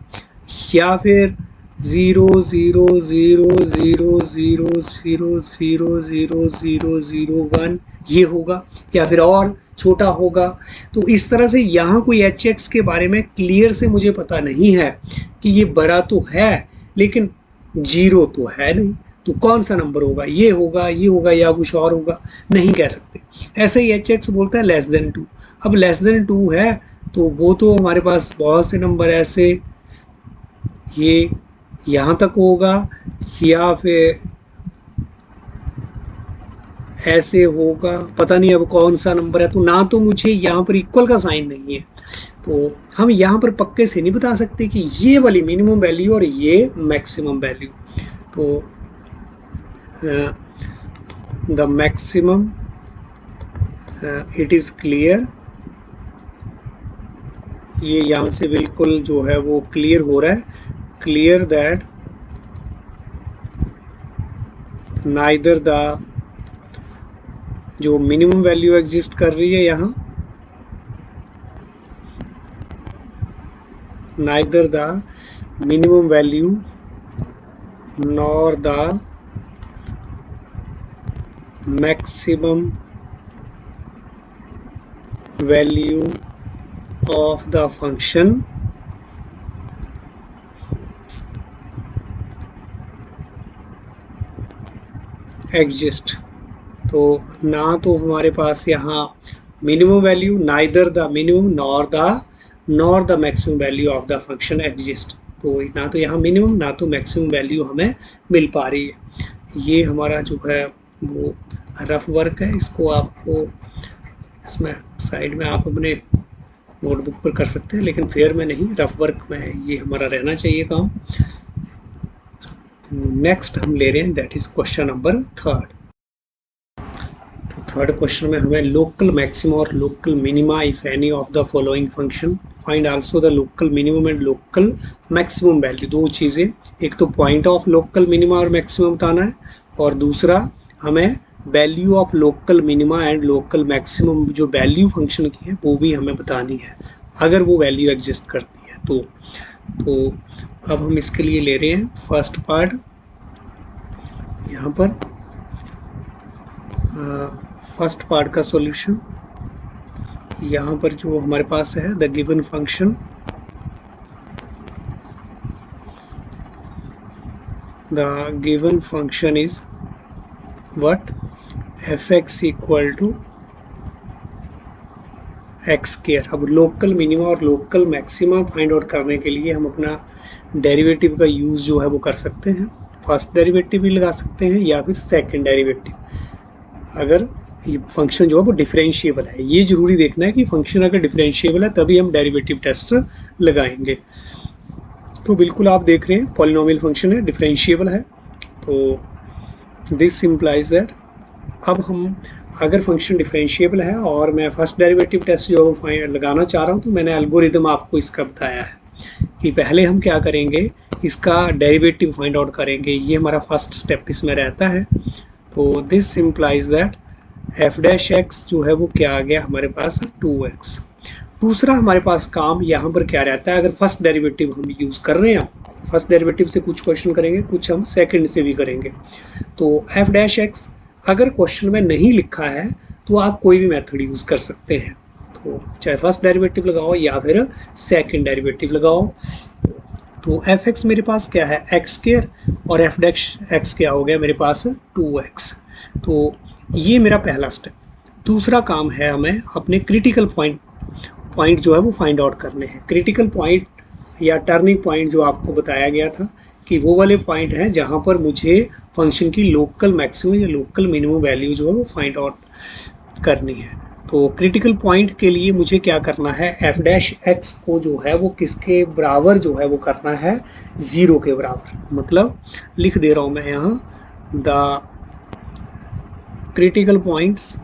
[SPEAKER 1] या फिर 0.0000000001 ये होगा, या फिर और छोटा होगा। तो इस तरह से यहाँ कोई hx के बारे में क्लियर से मुझे पता नहीं है कि ये बड़ा तो है लेकिन 0 तो है नहीं, तो कौन सा नंबर होगा, ये होगा या कुछ और होगा, नहीं कह सकते। ऐसे ही एच एक्स बोलता है लेस देन 2। अब लेस देन 2 है तो वो तो हमारे पास बहुत से नंबर ऐसे ये यहाँ तक होगा या फिर ऐसे होगा, पता नहीं अब कौन सा नंबर है। तो ना तो मुझे यहाँ पर इक्वल का साइन नहीं है, तो हम यहाँ पर पक्के से नहीं बता सकते कि ये वाली मिनिमम वैल्यू और ये मैक्सिमम वैल्यू। तो the maximum it is clear, ये यहाँ से बिल्कुल जो है वो क्लियर हो रहा है, क्लियर दैट नाइदर द, जो मिनिमम वैल्यू एग्जिस्ट कर रही है यहाँ, neither the minimum value nor the maximum value of the function exist। तो ना तो हमारे पास यहाँ minimum value, neither the minimum nor the maximum value of the function exist. तो ना तो यहाँ मिनिमम ना तो मैक्सिमम वैल्यू हमें मिल पा रही है। ये हमारा जो है वो रफ वर्क है, इसको आपको इसमें साइड में आप अपने नोटबुक पर कर सकते हैं, लेकिन फेयर में नहीं, रफ वर्क में ये हमारा रहना चाहिए काम। नेक्स्ट हम ले रहे हैं, दैट इज क्वेश्चन नंबर 3। तो थर्ड क्वेश्चन में हमें लोकल मैक्सिमा और local minima if any of the following function, find also the local minimum and local maximum value. दो चीज़ें, एक तो पॉइंट ऑफ लोकल मिनिमा और मैक्सिमम बताना है, और दूसरा हमें value of local minima and local maximum, जो वैल्यू फंक्शन की है वो भी हमें बतानी है, अगर वो वैल्यू एग्जिस्ट करती है तो अब हम इसके लिए ले रहे हैं फर्स्ट पार्ट। यहाँ पर फर्स्ट पार्ट का सॉल्यूशन, यहाँ पर जो हमारे पास है the given function, the given function is what, F X equal to X square. अब लोकल मिनिमा और लोकल मैक्सिमा फाइंड आउट करने के लिए हम अपना डेरिवेटिव का यूज़ जो है वो कर सकते हैं। फर्स्ट डेरिवेटिव भी लगा सकते हैं या फिर सेकंड डेरिवेटिव, अगर ये फंक्शन जो है वो डिफरेंशिएबल है। ये जरूरी देखना है कि फंक्शन अगर डिफरेंशिएबल है तभी हम डेरिवेटिव टेस्ट लगाएंगे। तो बिल्कुल आप देख रहे हैं पॉलिनोमियल फंक्शन है, डिफरेंशिएबल है, तो दिस इम्प्लाइज दैट अब हम अगर फंक्शन डिफरेंशिएबल है और मैं फर्स्ट डेरिवेटिव टेस्ट जो फाइंड लगाना चाह रहा हूँ, तो मैंने एल्गोरिदम आपको इसका बताया है कि पहले हम क्या करेंगे, इसका डेरिवेटिव फाइंड आउट करेंगे। ये हमारा फर्स्ट स्टेप इसमें रहता है। तो this implies that F dash X जो है वो क्या आ गया हमारे पास 2x। दूसरा हमारे पास काम यहाँ पर क्या रहता है, अगर फर्स्ट डेरिवेटिव हम यूज़ कर रहे हैं, फर्स्ट डेरिवेटिव से कुछ क्वेश्चन करेंगे, कुछ हम सेकंड से भी करेंगे। तो एफ डैश एक्स अगर क्वेश्चन में नहीं लिखा है तो आप कोई भी मेथड यूज़ कर सकते हैं, तो चाहे फर्स्ट डेरिवेटिव लगाओ या फिर सेकंड डेरिवेटिव लगाओ। तो एफ एक्स मेरे पास क्या है एक्स स्क्वायर, और एफ डैश एक्स क्या हो गया मेरे पास 2x। तो ये मेरा पहला स्टेप। दूसरा काम है हमें अपने क्रिटिकल पॉइंट जो है वो फाइंड आउट करने हैं। क्रिटिकल पॉइंट या टर्निंग पॉइंट जो आपको बताया गया था कि वो वाले पॉइंट हैं जहाँ पर मुझे फंक्शन की लोकल मैक्सिमम या लोकल मिनिमम वैल्यू जो है वो फाइंड आउट करनी है। तो क्रिटिकल पॉइंट के लिए मुझे क्या करना है, एफ डैश एक्स को जो है वो किसके बराबर जो है वो करना है, 0 के बराबर। मतलब लिख दे रहा हूँ मैं यहाँ, the critical points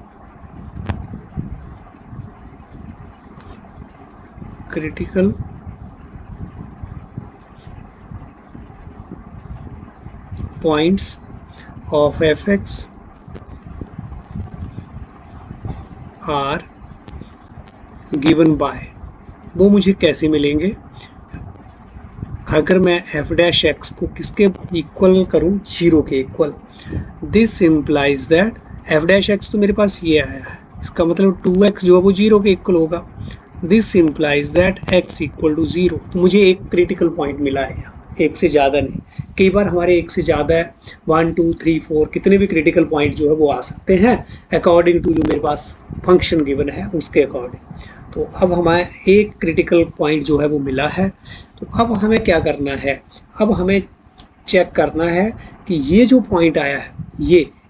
[SPEAKER 1] of fx are given by, वो मुझे कैसे मिलेंगे, अगर मैं एफ डैश एक्स को किसके इक्वल करूं, 0 के equal. This implies that F dash x तो मेरे पास ये आया है, इसका मतलब 2x जो है वो 0 के इक्वल होगा। This implies that x equal to 0। तो मुझे एक क्रिटिकल पॉइंट मिला है यहाँ, एक से ज़्यादा नहीं। कई बार हमारे एक से ज़्यादा है, 1 2 3 4 कितने भी क्रिटिकल पॉइंट जो है वो आ सकते हैं अकॉर्डिंग टू जो मेरे पास फंक्शन गिवन है उसके अकॉर्डिंग। तो अब हमें एक क्रिटिकल पॉइंट जो है वो मिला है। तो अब हमें क्या करना है, अब हमें चेक करना है कि ये जो पॉइंट आया है,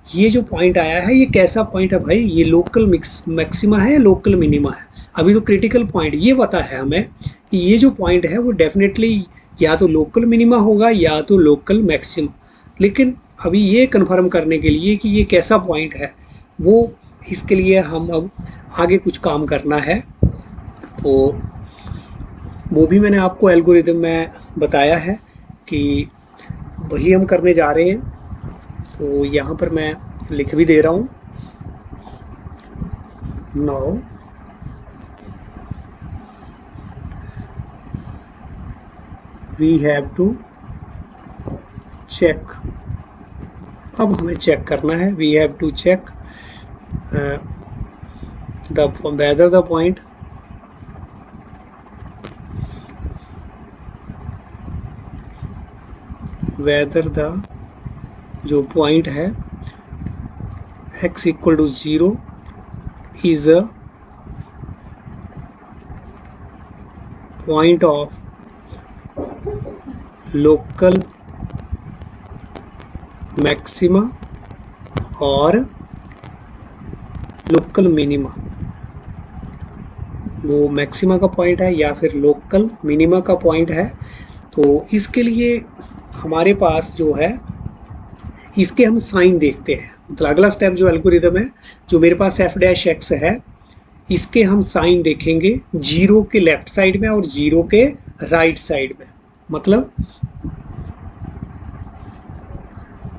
[SPEAKER 1] ये जो पॉइंट आया है ये कैसा पॉइंट है भाई, ये लोकल मैक्सिमा है या लोकल मिनिमा है। अभी तो क्रिटिकल पॉइंट ये पता है हमें कि ये जो पॉइंट है वो डेफिनेटली या तो लोकल मिनिमा होगा या तो लोकल मैक्सिमा। लेकिन अभी ये कन्फर्म करने के लिए कि ये कैसा पॉइंट है, वो इसके लिए हम अब आगे कुछ काम करना है। तो वो भी मैंने आपको एल्गोरिदम में बताया है कि वही हम करने जा रहे हैं। तो यहाँ पर मैं लिख भी दे रहा हूँ, now we have to check. अब हमें चेक करना है, we have to check the whether the point whether the जो पॉइंट है x equal to 0 is a point of local maxima और लोकल मिनिमा। वो मैक्सिमा का पॉइंट है या फिर लोकल मिनिमा का पॉइंट है। तो इसके लिए हमारे पास जो है इसके हम साइन देखते हैं। मतलब अगला स्टेप जो एल्गोरिदम है, जो मेरे पास एफ डैश एक्स है, इसके हम साइन देखेंगे 0 के लेफ्ट साइड में और 0 के राइट साइड में। मतलब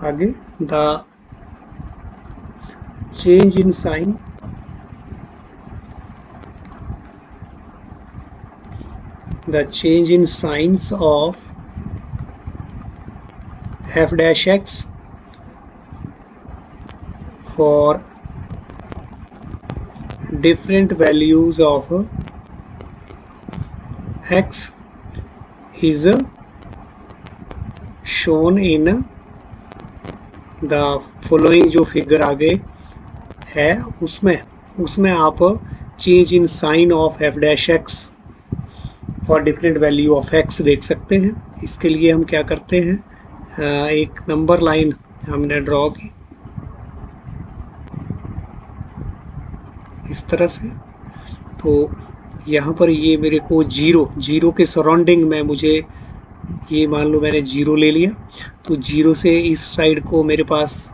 [SPEAKER 1] आगे the change in sign the change in signs of f dash x for different values of x is shown in the following। जो फिगर आगे है उसमें आप change in sign of F dash X for different value of X देख सकते हैं। इसके लिए हम क्या करते हैं, एक नंबर लाइन हमने ड्रॉ की इस तरह से। तो यहाँ पर ये मेरे को जीरो के सराउंडिंग में मुझे ये मान लो मैंने 0 ले लिया। तो 0 से इस साइड को मेरे पास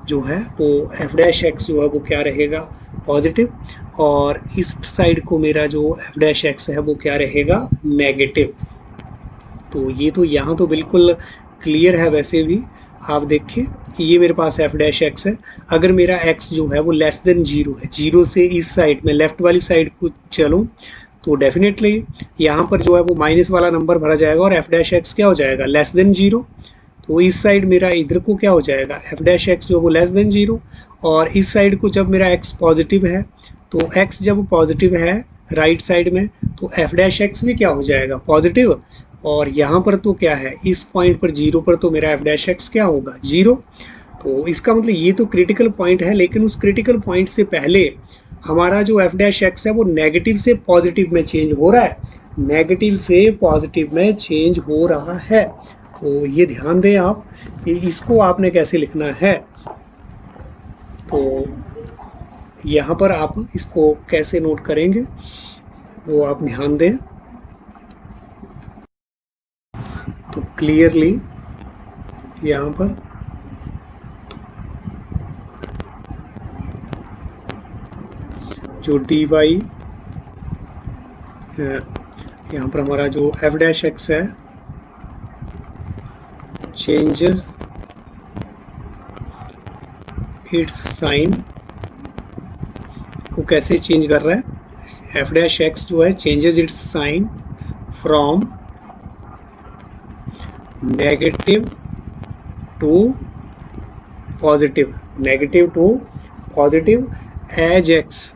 [SPEAKER 1] जो है वो एफ डैश एक्स जो है वो क्या रहेगा, पॉजिटिव। और इस साइड को मेरा जो एफ डैश एक्स है वो क्या रहेगा, नेगेटिव। तो ये तो यहाँ तो बिल्कुल क्लियर है। वैसे भी आप देखिए कि ये मेरे पास एफ डैश एक्स है। अगर मेरा एक्स जो है वो लेस देन 0 है, 0 से इस साइड में लेफ्ट वाली साइड को चलूँ तो डेफिनेटली यहाँ पर जो है वो माइनस वाला नंबर भरा जाएगा और एफ डैश एक्स क्या हो जाएगा, लेस देन 0। तो इस साइड मेरा इधर को क्या हो जाएगा, एफ डैश एक्स जो वो लेस देन 0। और इस साइड को जब मेरा एक्स पॉजिटिव है, तो एक्स जब पॉजिटिव है राइट साइड में, तो एफ डैश एक्स में क्या हो जाएगा, पॉजिटिव। और यहाँ पर तो क्या है, इस पॉइंट पर 0 पर तो मेरा एफ डैश एक्स क्या होगा, 0। तो इसका मतलब ये तो क्रिटिकल पॉइंट है, लेकिन उस क्रिटिकल पॉइंट से पहले हमारा जो एफ डैश एक्स है वो नेगेटिव से पॉजिटिव में चेंज हो रहा है, नेगेटिव से पॉजिटिव में चेंज हो रहा है। तो ये ध्यान दें आप कि इसको आपने कैसे लिखना है। तो यहाँ पर आप इसको कैसे नोट करेंगे वो आप ध्यान दें। तो क्लियरली यहाँ पर जो डी वाई यहाँ पर हमारा जो एफ डैश एक्स है चेंजेस इट्स साइन को कैसे चेंज कर रहा है, एफ डैश एक्स जो है changes its sign from negative to positive, negative to positive as X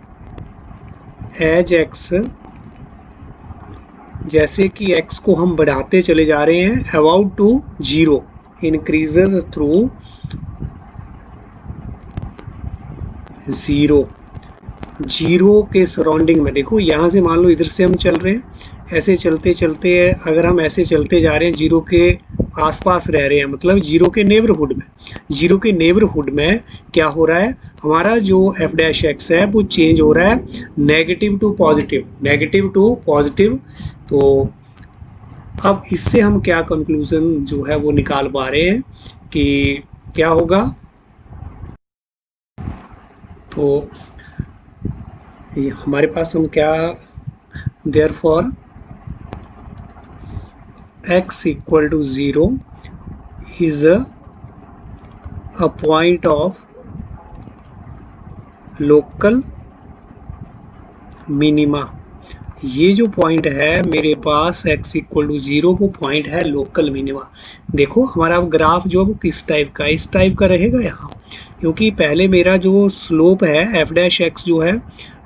[SPEAKER 1] जैसे कि x को हम बढ़ाते चले जा रहे हैं अबाउट टू 0, इंक्रीजेज थ्रू 0 के सराउंडिंग में। देखो यहाँ से मान लो इधर से हम चल रहे हैं, ऐसे चलते चलते अगर हम ऐसे चलते जा रहे हैं 0 के आसपास रह रहे हैं, मतलब 0 के नेबरहुड में, 0 के नेबरहुड में क्या हो रहा है, हमारा जो f डैश x है वो चेंज हो रहा है negative to positive, negative to positive. तो अब इससे हम क्या कंक्लूजन जो है वो निकाल पा रहे हैं कि क्या होगा, तो ये हमारे पास हम क्या, therefore x equal to 0 is a point of local minima. ये जो पॉइंट है मेरे पास x इक्वल टू 0 वो पॉइंट है लोकल मिनिमा। देखो हमारा ग्राफ जो वो किस टाइप का, इस टाइप का रहेगा यहाँ, क्योंकि पहले मेरा जो स्लोप है f डैश x जो है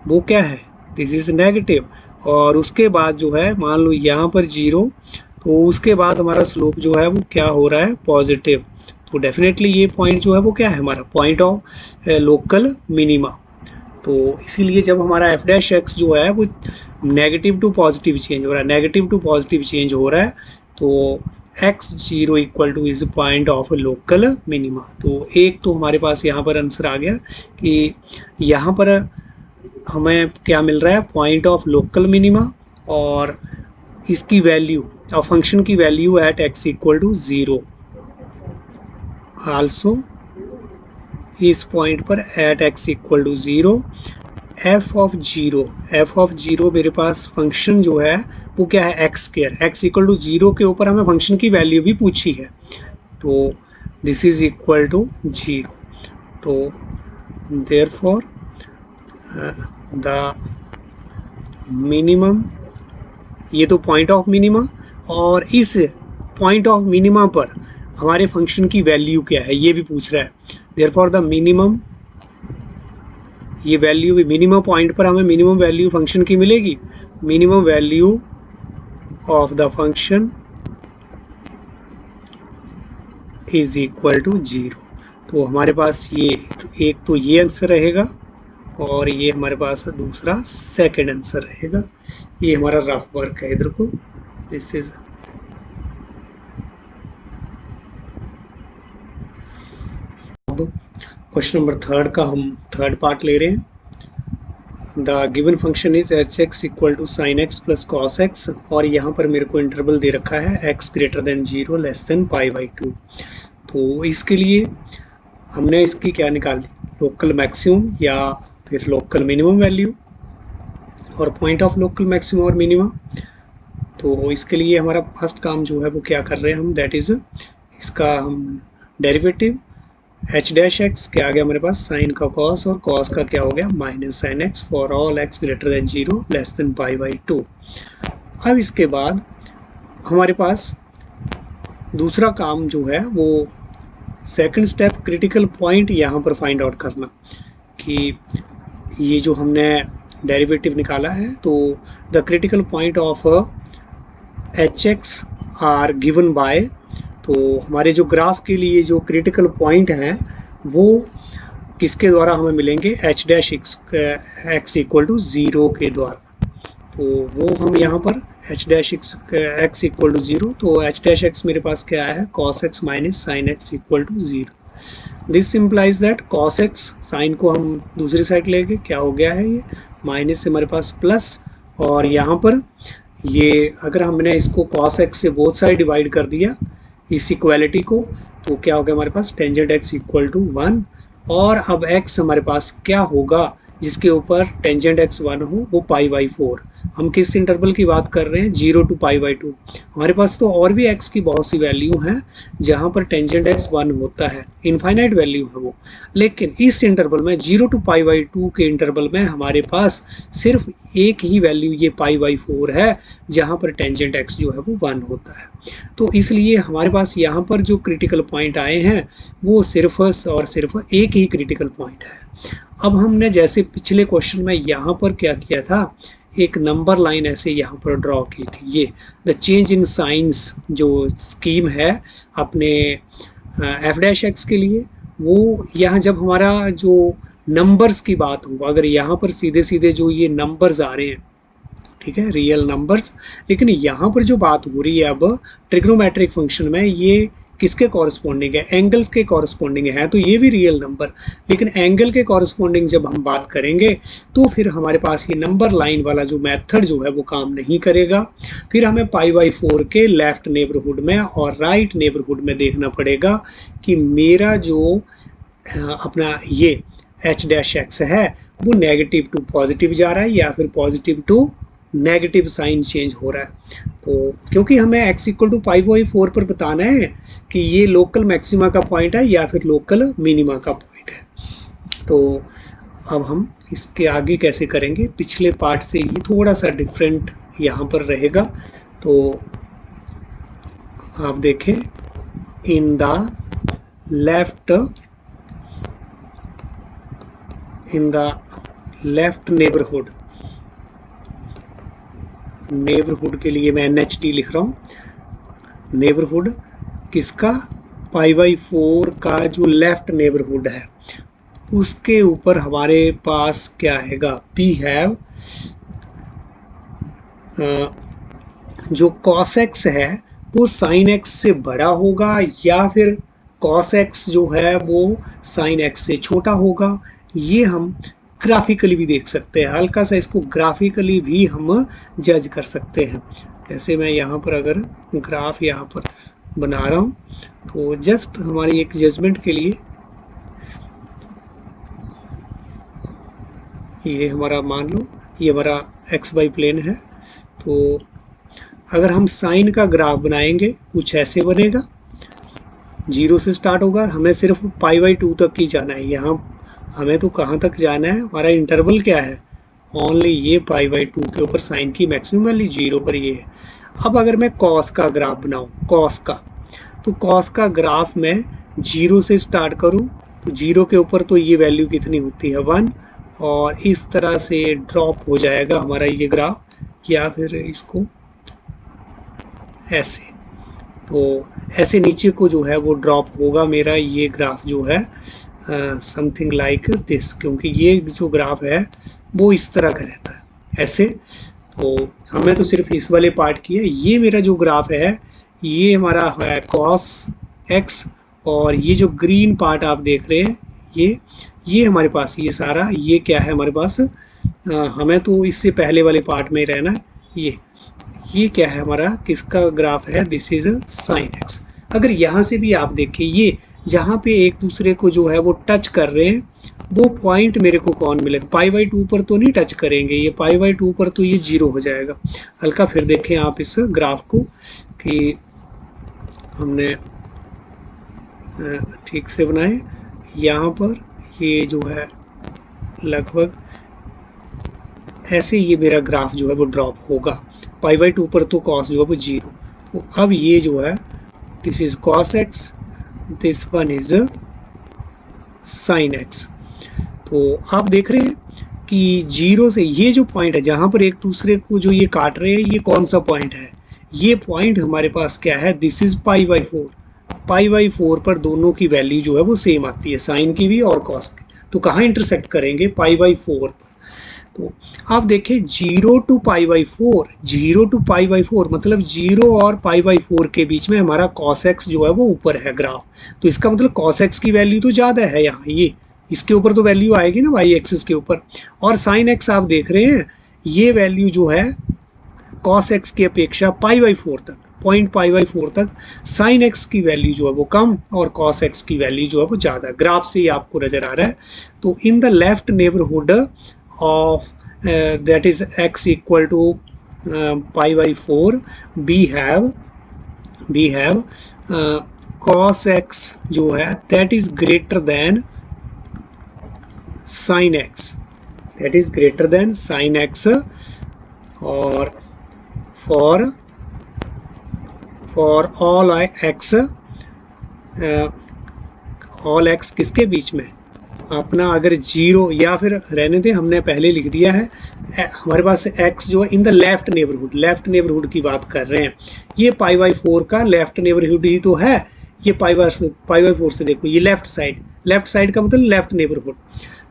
[SPEAKER 1] वो क्या है, दिस इज नेगेटिव, और उसके बाद जो है मान लो यहाँ पर 0, तो उसके बाद हमारा स्लोप जो है वो क्या हो रहा है, पॉजिटिव। तो डेफिनेटली ये पॉइंट जो है वो क्या है, हमारा पॉइंट ऑफ लोकल मिनिमा। तो इसीलिए जब हमारा f डैश x जो है वो नेगेटिव टू पॉजिटिव चेंज हो रहा है, नेगेटिव टू पॉजिटिव चेंज हो रहा है, तो x0 equal two is point of local minima. तो एक तो हमारे पास यहाँ पर आंसर आ गया कि यहाँ पर हमें क्या मिल रहा है, पॉइंट ऑफ लोकल मिनिमा, और इसकी वैल्यू और फंक्शन की value at x equal to 0, also इस पॉइंट पर at x equal to 0 f of 0 मेरे पास फंक्शन जो है वो क्या है, x square, x equal to 0 के ऊपर हमें फंक्शन की वैल्यू भी पूछी है, तो दिस इज इक्वल टू 0। तो देयरफॉर द मिनिमम, ये तो पॉइंट ऑफ मिनिमा, और इस पॉइंट ऑफ मिनिमा पर हमारे फंक्शन की वैल्यू क्या है ये भी पूछ रहा है। देयरफॉर द मिनिमम, ये वैल्यू भी मिनिमम पॉइंट पर हमें मिनिमम वैल्यू फंक्शन की मिलेगी, minimum value of the function is equal to 0। तो हमारे पास ये तो एक तो ये आंसर रहेगा, और ये हमारे पास दूसरा सेकंड आंसर रहेगा। ये हमारा रफ वर्क है इधर को, दिस इज क्वेश्चन नंबर 3 का हम थर्ड पार्ट ले रहे हैं। The given function is H X equal to sine X plus cos X, और यहाँ पर मेरे को इंटरवल दे रखा है X greater than 0 less than π/2। तो इसके लिए हमने इसकी क्या निकाली, लोकल मैक्सिमम या फिर लोकल मिनिमम वैल्यू और पॉइंट ऑफ लोकल मैक्सिमम और मिनिमम। तो इसके लिए हमारा फर्स्ट काम जो है वो क्या कर रहे हैं हम, दैट इज इसका हम डेरिवेटिव एच डैश एक्स क्या आ गया हमारे पास, साइन का कॉस, और कॉस का क्या हो गया minus sine X for all X greater than 0 less than π/2। अब इसके बाद हमारे पास दूसरा काम जो है वो सेकंड स्टेप, क्रिटिकल पॉइंट यहाँ पर फाइंड आउट करना कि ये जो हमने डेरिवेटिव निकाला है, तो the critical point of H X are given by, तो हमारे जो ग्राफ के लिए जो क्रिटिकल पॉइंट हैं वो किसके द्वारा हमें मिलेंगे, H dash X equal to 0 के द्वारा। तो वो हम यहाँ पर H dash X equal to 0, तो एच डैश एक्स मेरे पास क्या है, cos X minus sine X equal to 0। This implies that cos X, sine को हम दूसरी साइड लेके क्या हो गया है, ये माइनस से हमारे पास प्लस, और यहाँ पर ये अगर हमने इसको कॉस एक्स से बोथ साइड डिवाइड कर दिया इस इक्वालिटी को, तो क्या हो गया हमारे पास टेंजेंट एक्स इक्वल टू 1, और अब एक्स हमारे पास क्या होगा जिसके ऊपर टेंजेंट एक्स 1 हो, वो π/4। हम किस इंटरवल की बात कर रहे हैं, 0 टू π/2। हमारे पास तो और भी एक्स की बहुत सी वैल्यू हैं जहाँ पर टेंजेंट एक्स 1 होता है, इनफाइनाइट वैल्यू है वो, लेकिन इस इंटरवल में 0 टू π/2 के इंटरवल में हमारे पास सिर्फ एक ही वैल्यू ये π/4 है जहाँ पर टेंजेंट एक्स जो है वो 1 होता है। तो इसलिए हमारे पास यहाँ पर जो क्रिटिकल पॉइंट आए हैं वो सिर्फ और सिर्फ एक ही क्रिटिकल पॉइंट है। अब हमने जैसे पिछले क्वेश्चन में यहाँ पर क्या किया था, एक नंबर लाइन ऐसे यहाँ पर ड्रॉ की थी। ये द चेंज इन साइंस जो स्कीम है अपने एफ डैश एक्स के लिए, वो यहाँ जब हमारा जो नंबर्स की बात हो, अगर यहाँ पर सीधे सीधे जो ये नंबर्स आ रहे हैं, ठीक है, रियल नंबर्स, लेकिन यहाँ पर जो बात हो रही है अब ट्रिग्नोमेट्रिक फंक्शन में, ये किसके कॉरस्पॉन्डिंग है? एंगल्स के कॉरस्पॉन्डिंग है। तो ये भी रियल नंबर, लेकिन एंगल के कॉरस्पॉन्डिंग जब हम बात करेंगे तो फिर हमारे पास ये नंबर लाइन वाला जो मेथड जो है वो काम नहीं करेगा। फिर हमें π/4 के लेफ्ट नेबरहुड में और राइट नेबरहुड में देखना पड़ेगा कि मेरा जो अपना ये एच डैश एक्स है वो नेगेटिव टू पॉजिटिव जा रहा है या फिर positive to negative sign change हो रहा है। तो क्योंकि हमें x इक्वल टू π/4 पर बताना है कि ये लोकल मैक्सिमा का पॉइंट है या फिर लोकल मिनिमा का पॉइंट है। तो अब हम इसके आगे कैसे करेंगे, पिछले पार्ट से ये थोड़ा सा डिफरेंट यहाँ पर रहेगा। तो आप देखें, इन द लेफ्ट नेबरहुड के लिए मैं NHT लिख रहा हूँ। नेबरहुड किसका? π/4 का जो लेफ्ट नेबरहुड है उसके ऊपर हमारे पास क्या आएगा? P हैव जो cos x है वो sin x से बड़ा होगा या फिर cos x जो है वो sin x से छोटा होगा। ये हम ग्राफिकली भी देख सकते हैं, हल्का सा इसको ग्राफिकली भी हम जज कर सकते हैं। जैसे मैं यहाँ पर अगर ग्राफ यहाँ पर बना रहा हूँ तो जस्ट हमारी एक जजमेंट के लिए, ये हमारा मान लो ये हमारा XY प्लेन है। तो अगर हम साइन का ग्राफ बनाएंगे कुछ ऐसे बनेगा, 0 से स्टार्ट होगा, हमें सिर्फ π/2 तक ही जाना है। यहाँ हमें तो कहाँ तक जाना है, हमारा इंटरवल क्या है? ओनली ये π/2 के ऊपर साइन की मैक्सिमम वैल्यू 0 पर ये है। अब अगर मैं कॉस का ग्राफ बनाऊँ, कॉस का, तो कॉस का ग्राफ में 0 से स्टार्ट करूँ तो 0 के ऊपर तो ये वैल्यू कितनी होती है? 1, और इस तरह से ड्रॉप हो जाएगा हमारा ये ग्राफ, या फिर इसको ऐसे, तो ऐसे नीचे को जो है वो ड्रॉप होगा मेरा ये ग्राफ जो है समथिंग लाइक दिस, क्योंकि ये जो ग्राफ है वो इस तरह का रहता है ऐसे। तो हमें तो सिर्फ इस वाले पार्ट की है। ये मेरा जो ग्राफ है ये हमारा है cos x, और ये जो ग्रीन पार्ट आप देख रहे हैं ये हमारे पास ये सारा ये क्या है हमारे पास, हमें तो इससे पहले वाले पार्ट में रहना है। ये क्या है हमारा, किसका ग्राफ है? This is sine x। अगर यहाँ से भी आप देखें, ये जहाँ पे एक दूसरे को जो है वो टच कर रहे हैं वो पॉइंट मेरे को कौन मिलेगा? π/2 पर तो नहीं टच करेंगे, ये π/2 पर तो ये 0 हो जाएगा। हल्का फिर देखें आप इस ग्राफ को कि हमने ठीक से बनाए। यहाँ पर ये जो है लगभग ऐसे ये मेरा ग्राफ जो है वो ड्रॉप होगा, π/2 पर तो cos जो है वो 0। तो अब ये जो है this is cos x, this one is sin x। तो आप देख रहे हैं कि 0 से ये जो पॉइंट है जहाँ पर एक दूसरे को जो ये काट रहे हैं, ये कौन सा पॉइंट है? ये पॉइंट हमारे पास क्या है? This is π/4। π/4 पर दोनों की वैल्यू जो है वो सेम आती है, साइन की भी और कॉस की। तो कहाँ इंटरसेक्ट करेंगे? π/4 पर। तो आप देखें 0 to π/4, 0 to π/4 मतलब 0 और π/4 के बीच में हमारा cos x जो है वो ऊपर है ग्राफ। तो इसका मतलब cos x की वैल्यू तो ज़्यादा है यहाँ, ये इसके ऊपर तो वैल्यू आएगी ना y एक्सिस के ऊपर। और sin x आप देख रहे हैं ये वैल्यू जो है cos x की अपेक्षा π/4 तक, पॉइंट π/4 तक sin x की वैल्यू जो है वो कम और cos x की वैल्यू जो है वो ज़्यादा। ग्राफ से ही आपको नज़र आ रहा है। तो in the left neighbourhood of that is x equal to π/4 we have cos x जो है that is greater than sin x, that is greater than sin x। और for all x किसके बीच में? अपना अगर 0 या फिर रहने दें, हमने पहले लिख दिया है हमारे पास x जो है इन द लेफ्ट नेबरहुड की बात कर रहे हैं। ये π/4 का लेफ्ट नेबरहुड ही तो है। ये π/4 से देखो ये लेफ्ट साइड का मतलब लेफ्ट नेबरहुड।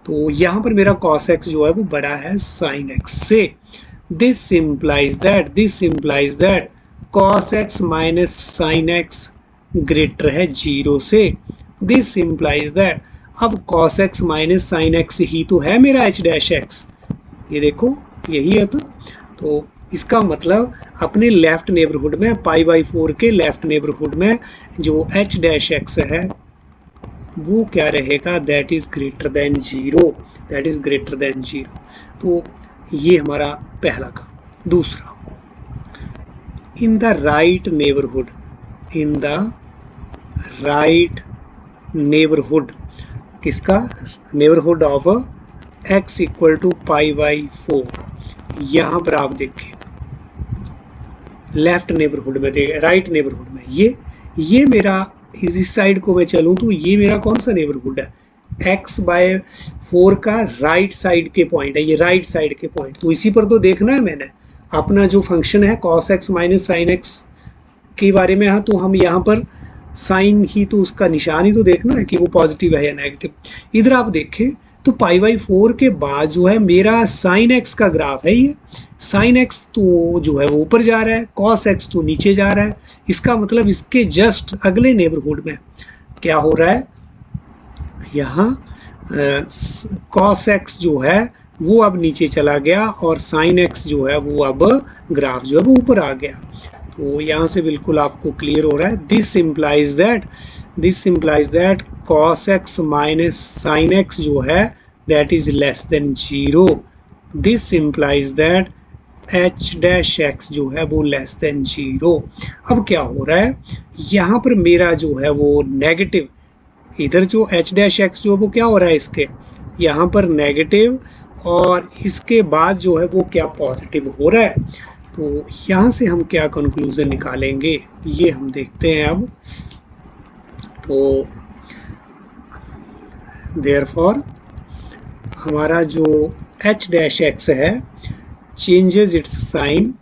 [SPEAKER 1] तो यहाँ पर मेरा cos x जो है वो बड़ा है sin x से। This implies that cos x minus sin x greater है 0 से। दिस implies that अब cos x minus sin x ही तो है मेरा h डैश x, ये देखो यही है। तो इसका मतलब अपने लेफ्ट नेबरहुड में π/4 के लेफ्ट नेबरहुड में जो h डैश x है वो क्या रहेगा, दैट इज ग्रेटर देन 0। तो ये हमारा पहला काम। दूसरा, इन द राइट नेबरहुड किसका, neighbourhood of x equal to π/4। यहाँ पर आप देखें लेफ्ट नेबरहुड में, राइट नेबरहुड में ये मेरा इस साइड को मैं चलूँ तो ये मेरा कौन सा नेबरहुड है, x/4 का राइट साइड के पॉइंट है, ये राइट साइड के पॉइंट। तो इसी पर तो देखना है मैंने अपना जो फंक्शन है cos x minus sin x के बारे में। हाँ, तो हम यहाँ पर साइन ही तो उसका निशान ही तो देखना है कि वो पॉजिटिव है या नेगेटिव। इधर आप देखें तो π/4 के बाद जो है मेरा sin x का ग्राफ है, ये sin x तो जो है वो ऊपर जा रहा है, cos x तो नीचे जा रहा है। इसका मतलब इसके जस्ट अगले नेबरहुड में क्या हो रहा है, यहाँ cos x जो है वो अब नीचे चला गया और sin x जो है वो अब ग्राफ जो है वो ऊपर आ गया। तो यहाँ से बिल्कुल आपको क्लियर हो रहा है। This implies that cos x minus sin x जो है that is less than 0। This implies that h dash x जो है वो लेस देन 0। अब क्या हो रहा है, यहाँ पर मेरा जो है वो नेगेटिव, इधर जो h डैश x जो है वो क्या हो रहा है, इसके यहाँ पर नेगेटिव और इसके बाद जो है वो क्या पॉजिटिव हो रहा है। तो यहाँ से हम क्या कंक्लूजन निकालेंगे ये हम देखते हैं अब। तो देयरफॉर हमारा जो h डैश x है चेंजेस इट्स साइन,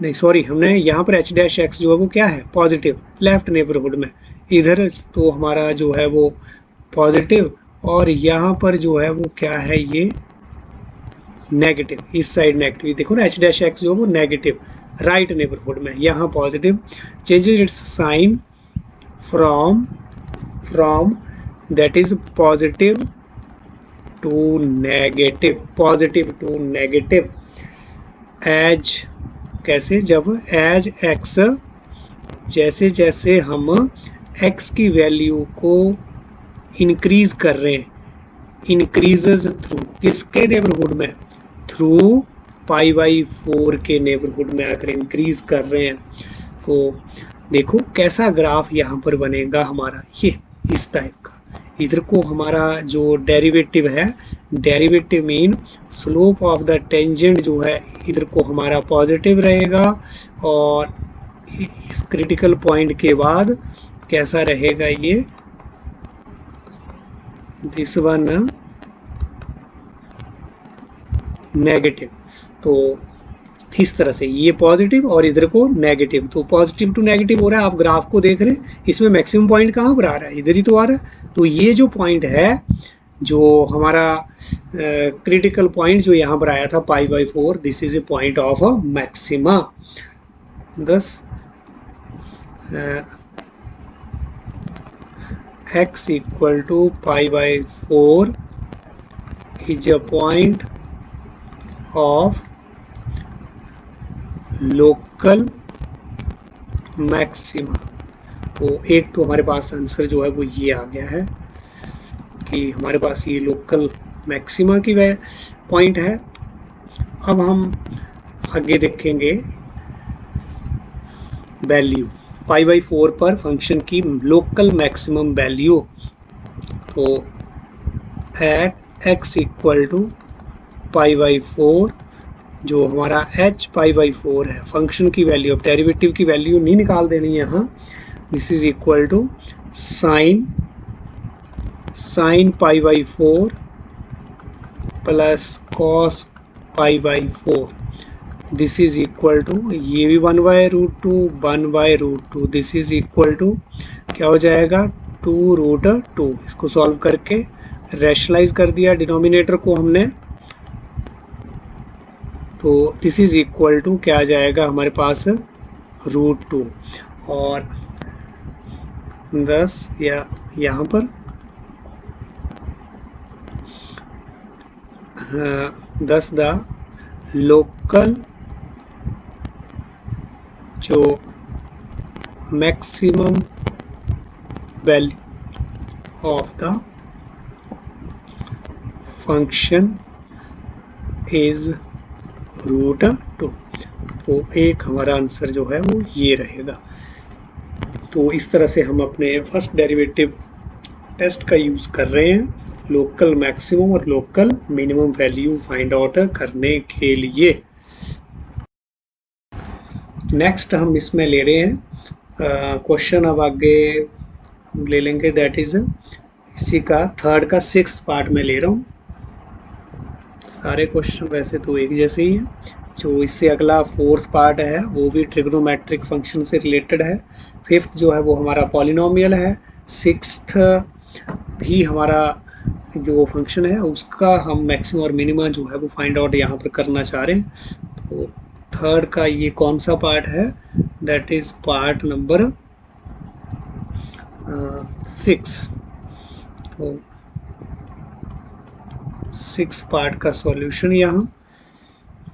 [SPEAKER 1] नहीं सॉरी, हमने यहाँ पर h डैश x जो है वो क्या है पॉजिटिव लेफ्ट नेबरहुड में, इधर तो हमारा जो है वो पॉजिटिव और यहाँ पर जो है वो क्या है ये नेगेटिव, इस साइड नेगेटिव। देखो ना h डैश x जो है वो नेगेटिव राइट नेबरहुड में, यहाँ positive. Changes its sign from that is positive to negative as कैसे, जब एज x जैसे जैसे हम x की वैल्यू को इंक्रीज कर रहे हैं, इंक्रीजेज थ्रू किसके नेबरहुड में, थ्रू π/4 के नेबरहुड में आकर इंक्रीज कर रहे हैं। तो देखो कैसा ग्राफ यहाँ पर बनेगा हमारा, ये इस टाइप का। इधर को हमारा जो डेरिवेटिव है, derivative mean slope of the tangent जो है इधर को हमारा पॉजिटिव रहेगा और इस क्रिटिकल पॉइंट के बाद कैसा रहेगा ये, दिस वन नेगेटिव। तो इस तरह से ये पॉजिटिव और इधर को नेगेटिव, तो पॉजिटिव टू नेगेटिव हो रहा है। आप ग्राफ को देख रहे हैं, इसमें मैक्सिमम पॉइंट कहाँ पर आ रहा है, इधर ही तो आ रहा है। तो ये जो पॉइंट है जो हमारा क्रिटिकल पॉइंट जो यहाँ पर आया था π/4, this is a point of maxima. This x equal to π/4 is a point of local maxima. तो एक तो हमारे पास आंसर जो है वो ये आ गया है कि हमारे पास ये लोकल मैक्सिमा की वह पॉइंट है। अब हम आगे देखेंगे वैल्यू π/4 पर फंक्शन की लोकल मैक्सिमम वैल्यू। तो एट x इक्वल टू π/4 जो हमारा h π/4 है, फंक्शन की वैल्यू, अब डेरिवेटिव की वैल्यू नहीं निकाल देनी यहाँ, this is equal to sine pi by 4 plus cos pi by 4, this is equal to, ये भी 1/√2 1/√2, दिस इज इक्वल टू क्या हो जाएगा 2√2। इसको सॉल्व करके रैशनलाइज कर दिया डिनोमिनेटर को हमने, तो दिस इज इक्वल टू क्या आ जाएगा हमारे पास √2 और 10 या यहाँ पर 10 द लोकल जो maximum value of the function is √2। तो एक हमारा आंसर जो है वो ये रहेगा। तो इस तरह से हम अपने फर्स्ट डेरिवेटिव टेस्ट का यूज़ कर रहे हैं लोकल मैक्सिमम और local minimum value find out करने के लिए। नेक्स्ट हम इसमें ले रहे हैं क्वेश्चन, अब आगे ले लेंगे, दैट इज इसी का थर्ड का 6th पार्ट में ले रहा हूँ। सारे क्वेश्चन वैसे तो एक जैसे ही हैं। जो इससे अगला 4th पार्ट है वो भी ट्रिग्नोमेट्रिक फंक्शन से रिलेटेड है। 5th जो है वो हमारा पॉलिनोमियल है। 6th भी हमारा जो फंक्शन है उसका हम मैक्सिमम और मिनिमम जो है वो फाइंड आउट यहाँ पर करना चाह रहे हैं। तो थर्ड का ये कौन सा पार्ट है, दैट इज पार्ट नंबर 6। तो 6 पार्ट का सॉल्यूशन यहाँ,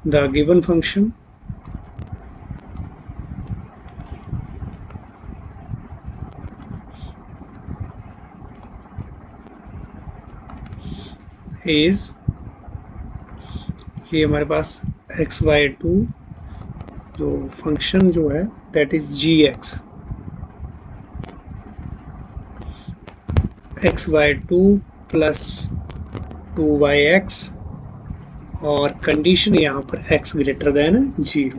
[SPEAKER 1] द गिवन फंक्शन इज, ये हमारे पास x/2 जो फंक्शन जो है that is gx, x/2 plus 2y(x) और कंडीशन यहाँ पर x ग्रेटर देन 0।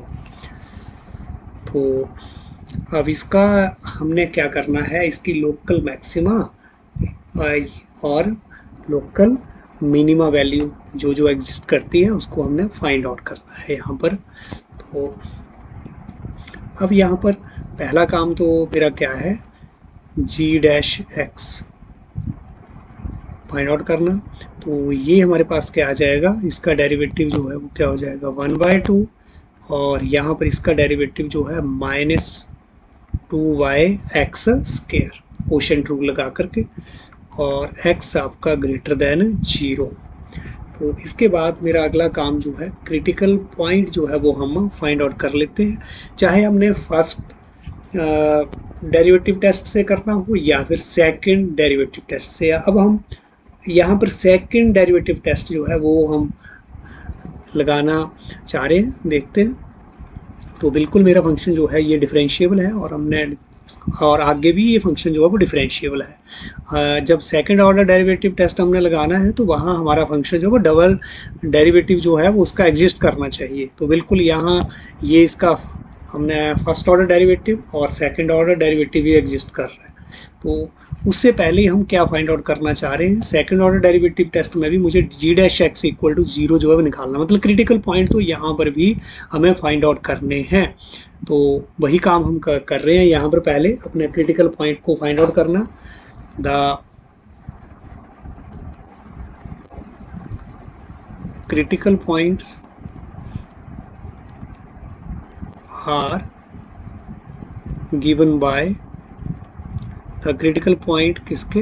[SPEAKER 1] तो अब इसका हमने क्या करना है, इसकी लोकल मैक्सिमा और लोकल मिनिमा वैल्यू जो जो एग्जिस्ट करती है उसको हमने फाइंड आउट करना है यहाँ पर। तो अब यहाँ पर पहला काम तो मेरा क्या है, g' फाइंड आउट करना। तो ये हमारे पास क्या आ जाएगा, इसका डेरिवेटिव जो है वो क्या हो जाएगा 1/2 और यहाँ पर इसका डेरिवेटिव जो है -2yx², कोशेंट रूल लगा करके, और x आपका ग्रेटर देन 0। तो इसके बाद मेरा अगला काम जो है क्रिटिकल पॉइंट जो है वो हम फाइंड आउट कर लेते हैं, चाहे हमने फर्स्ट डेरिवेटिव टेस्ट से करना हो या फिर सेकंड डेरिवेटिव टेस्ट से। अब हम यहाँ पर सेकंड डेरिवेटिव टेस्ट जो है वो हम लगाना चाह रहे हैं, देखते हैं। तो बिल्कुल मेरा फंक्शन जो है ये डिफरेंशिएबल है और आगे भी ये फंक्शन जो है वो डिफरेंशिएबल है। जब सेकंड ऑर्डर डेरिवेटिव टेस्ट हमने लगाना है तो वहाँ हमारा फंक्शन जो है वो डबल डेरिवेटिव जो है वो उसका एग्जिस्ट करना चाहिए। तो बिल्कुल यहाँ ये इसका हमने फर्स्ट ऑर्डर डेरिवेटिव और सेकंड ऑर्डर डेरिवेटिव भी एग्जिस्ट कर रहा है। तो उससे पहले हम क्या फाइंड आउट करना चाह रहे हैं, सेकंड ऑर्डर डेरिवेटिव टेस्ट में भी मुझे g' इक्वल टू 0 जो है वो निकालना, मतलब क्रिटिकल पॉइंट तो यहाँ पर भी हमें फाइंड आउट करने हैं। तो वही काम हम कर रहे हैं यहाँ पर, पहले अपने क्रिटिकल पॉइंट को फाइंड आउट करना। The critical points are given by the critical point किसके,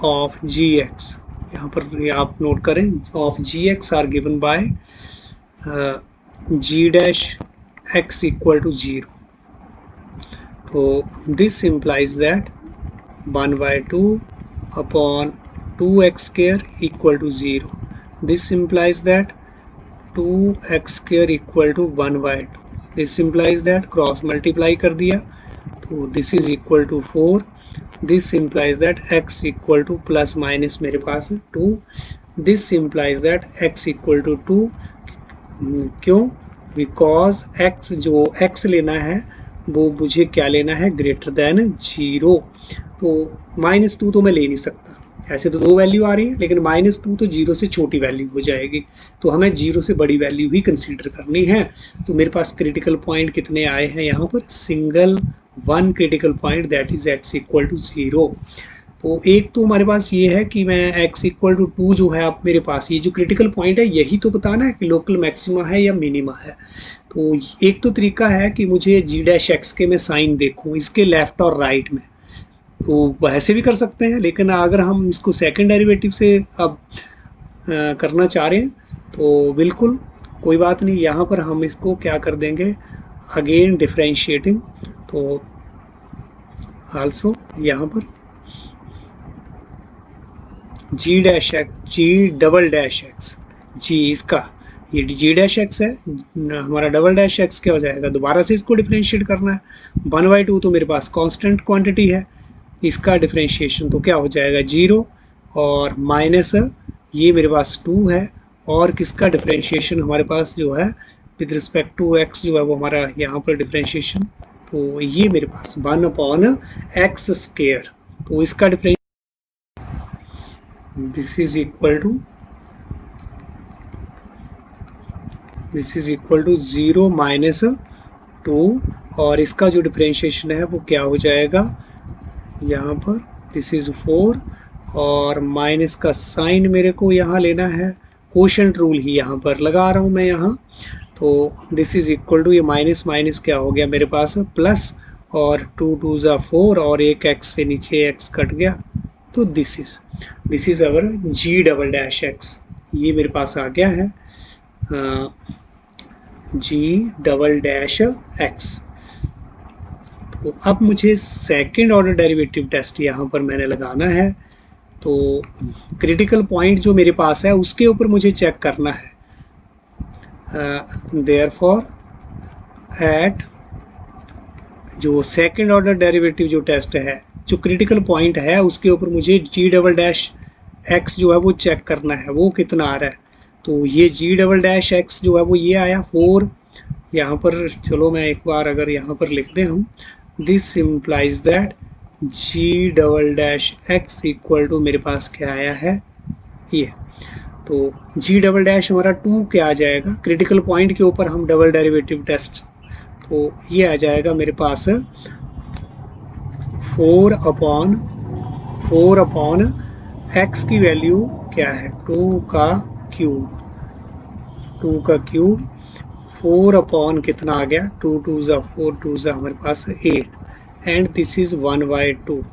[SPEAKER 1] ऑफ gx, यहाँ पर ये आप नोट करें, of gx are given by g' equal to 0। तो this implies that 1/2 upon 2x² equal to 0। This implies that 2x² equal to 1/2। This implies that cross multiply कर दिया तो this is equal to 4। This implies that x equal to plus minus मेरे पास 2। This implies that x equal to 2। क्यों, because x जो x लेना है वो मुझे क्या लेना है, ग्रेटर देन 0। तो -2 तो मैं ले नहीं सकता, ऐसे तो 2 वैल्यू आ रही है, लेकिन -2 तो 0 से छोटी वैल्यू हो जाएगी, तो हमें 0 से बड़ी वैल्यू ही कंसीडर करनी है। तो मेरे पास क्रिटिकल पॉइंट कितने आए हैं यहाँ पर, single one critical point, that is x equal to 0। तो एक तो हमारे पास ये है कि मैं x इक्वल टू 2 जो है, आप मेरे पास ये जो क्रिटिकल पॉइंट है यही तो बताना है कि लोकल मैक्सिमा है या मिनिमा है। तो एक तो तरीका है कि मुझे g डैश x के मैं साइन देखूँ इसके लेफ्ट और राइट में, तो वैसे भी कर सकते हैं, लेकिन अगर हम इसको सेकंड डेरिवेटिव से अब करना चाह रहे हैं तो बिल्कुल कोई बात नहीं, यहाँ पर हम इसको क्या कर देंगे, अगेन डिफरेंशिएटिंग। तो आल्सो यहाँ पर जी डैश एक्स, जी डबल डैश एक्स, जी इसका ये जी डैश एक्स है, हमारा डबल डैश एक्स क्या हो जाएगा, दोबारा से इसको डिफरेंशिएट करना है। 1/2 तो मेरे पास कांस्टेंट क्वांटिटी है, इसका डिफरेंशिएशन तो क्या हो जाएगा 0, और माइनस ये मेरे पास 2 है, और किसका डिफरेंशिएशन हमारे पास जो है विद रिस्पेक्ट टू एक्स जो है वो हमारा यहाँ पर डिफरेंशिएशन, तो ये मेरे पास 1/x²। तो इसका differentiation this is equal to 0 minus 2, और इसका जो डिफरेंशिएशन है वो क्या हो जाएगा यहाँ पर, दिस इज 4, और माइनस का साइन मेरे को यहाँ लेना है, कोशेंट रूल ही यहाँ पर लगा रहा हूँ मैं यहाँ। तो दिस इज इक्वल टू, ये माइनस माइनस क्या हो गया मेरे पास प्लस, और 2 2 ज़ा 4, और एक एक्स से नीचे एक्स कट गया, तो this is our G double dash X, ये मेरे पास आ गया है जी डबल डैश एक्स। तो अब मुझे सेकंड ऑर्डर डेरिवेटिव टेस्ट यहाँ पर मैंने लगाना है, तो क्रिटिकल पॉइंट जो मेरे पास है उसके ऊपर मुझे चेक करना है, देयरफॉर एट जो सेकंड ऑर्डर डेरिवेटिव जो टेस्ट है, जो क्रिटिकल पॉइंट है उसके ऊपर मुझे जी डबल डैश एक्स जो है वो चेक करना है, वो कितना आ रहा है। तो ये जी डबल डैश एक्स जो है वो ये आया 4, यहाँ पर चलो मैं एक बार अगर यहाँ पर लिख दें हम, this implies that G double dash X equal to मेरे पास क्या आया है ये, तो जी डबल डैश हमारा 2 क्या आ जाएगा, क्रिटिकल पॉइंट के ऊपर हम डबल डेरिवेटिव टेस्ट, तो ये आ जाएगा मेरे पास 4/4 x की वैल्यू क्या है 2 का क्यूब 4 कितना आ गया 2 2 ज़ा 4, 2 ज़ा हमारे पास 8, and this is 1/2।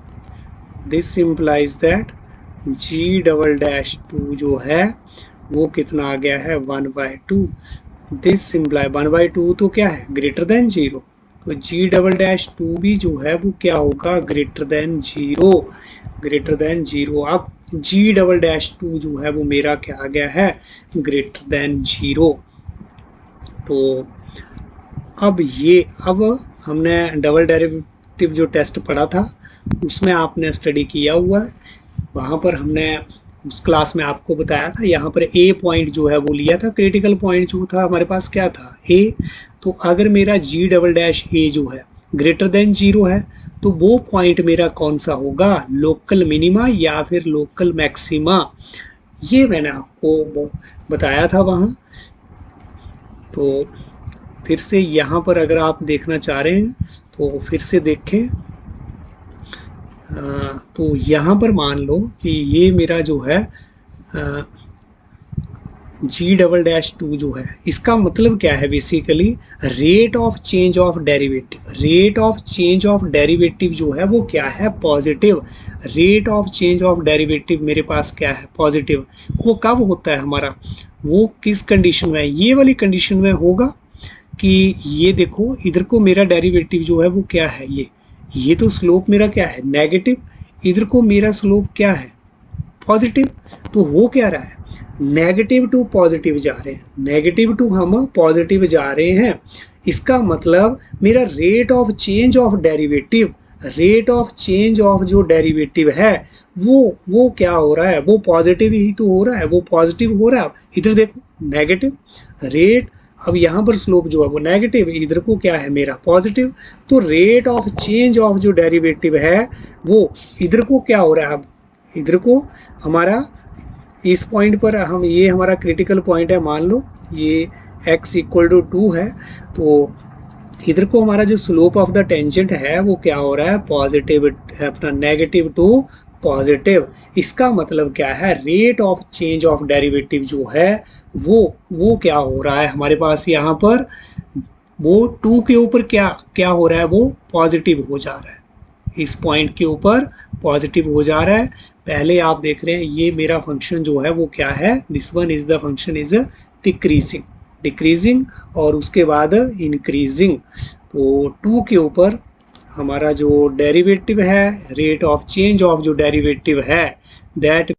[SPEAKER 1] This implies that G double dash 2 जो है वो कितना आ गया है 1/2। दिस इम्प्लाई 1/2 तो क्या है ग्रेटर देन 0, तो जी डबल डैश 2 भी जो है वो क्या होगा ग्रेटर देन 0। अब जी डबल डैश 2 जो है वो मेरा क्या आ गया है ग्रेटर देन 0। तो अब हमने डबल डेरिवेटिव जो टेस्ट पढ़ा था उसमें आपने स्टडी किया हुआ है, वहाँ पर हमने उस क्लास में आपको बताया था, यहाँ पर ए पॉइंट जो है वो लिया था, क्रिटिकल पॉइंट जो था हमारे पास क्या था ए। तो अगर मेरा जी डबल डैश ए जो है ग्रेटर देन 0 है तो वो पॉइंट मेरा कौन सा होगा, लोकल मिनिमा या फिर लोकल मैक्सिमा, ये मैंने आपको बताया था वहाँ। तो फिर से यहाँ पर अगर आप देखना चाह रहे हैं तो फिर से देखें, तो यहाँ पर मान लो कि ये मेरा जो है जी डबल डैश 2 जो है इसका मतलब क्या है, basically rate of change of derivative जो है वो क्या है positive. Rate of change of derivative मेरे पास क्या है पॉजिटिव, वो कब होता है हमारा, वो किस कंडीशन में, ये वाली कंडीशन में होगा कि ये देखो इधर को मेरा डेरिवेटिव जो है वो क्या है, ये तो स्लोप मेरा क्या है नेगेटिव, इधर को मेरा स्लोप क्या है पॉजिटिव, तो हो क्या रहा है नेगेटिव टू पॉजिटिव जा रहे हैं, नेगेटिव टू हम पॉजिटिव जा रहे हैं। इसका मतलब मेरा रेट ऑफ चेंज ऑफ जो डेरिवेटिव है वो क्या हो रहा है, वो पॉजिटिव ही तो हो रहा है, वो पॉजिटिव हो रहा है। इधर देखो नेगेटिव रेट अब यहाँ पर स्लोप जो है वो नेगेटिव, इधर को क्या है मेरा पॉजिटिव, तो रेट ऑफ चेंज ऑफ जो डेरिवेटिव है वो इधर को क्या हो रहा है, अब इधर को हमारा इस पॉइंट पर हम, ये हमारा क्रिटिकल पॉइंट है, मान लो ये x इक्वल टू 2 है, तो इधर को हमारा जो स्लोप ऑफ द टेंजेंट है वो क्या हो रहा है पॉजिटिव, अपना नेगेटिव टू पॉजिटिव। इसका मतलब क्या है, rate of change of derivative जो है वो क्या हो रहा है हमारे पास यहाँ पर, वो 2 के ऊपर क्या क्या हो रहा है, वो पॉजिटिव हो जा रहा है, इस पॉइंट के ऊपर पॉजिटिव हो जा रहा है। पहले आप देख रहे हैं ये मेरा फंक्शन जो है वो क्या है, this one is the function is decreasing और उसके बाद इंक्रीजिंग। तो 2 के ऊपर हमारा जो डेरिवेटिव है, रेट ऑफ चेंज ऑफ जो डेरिवेटिव है दैट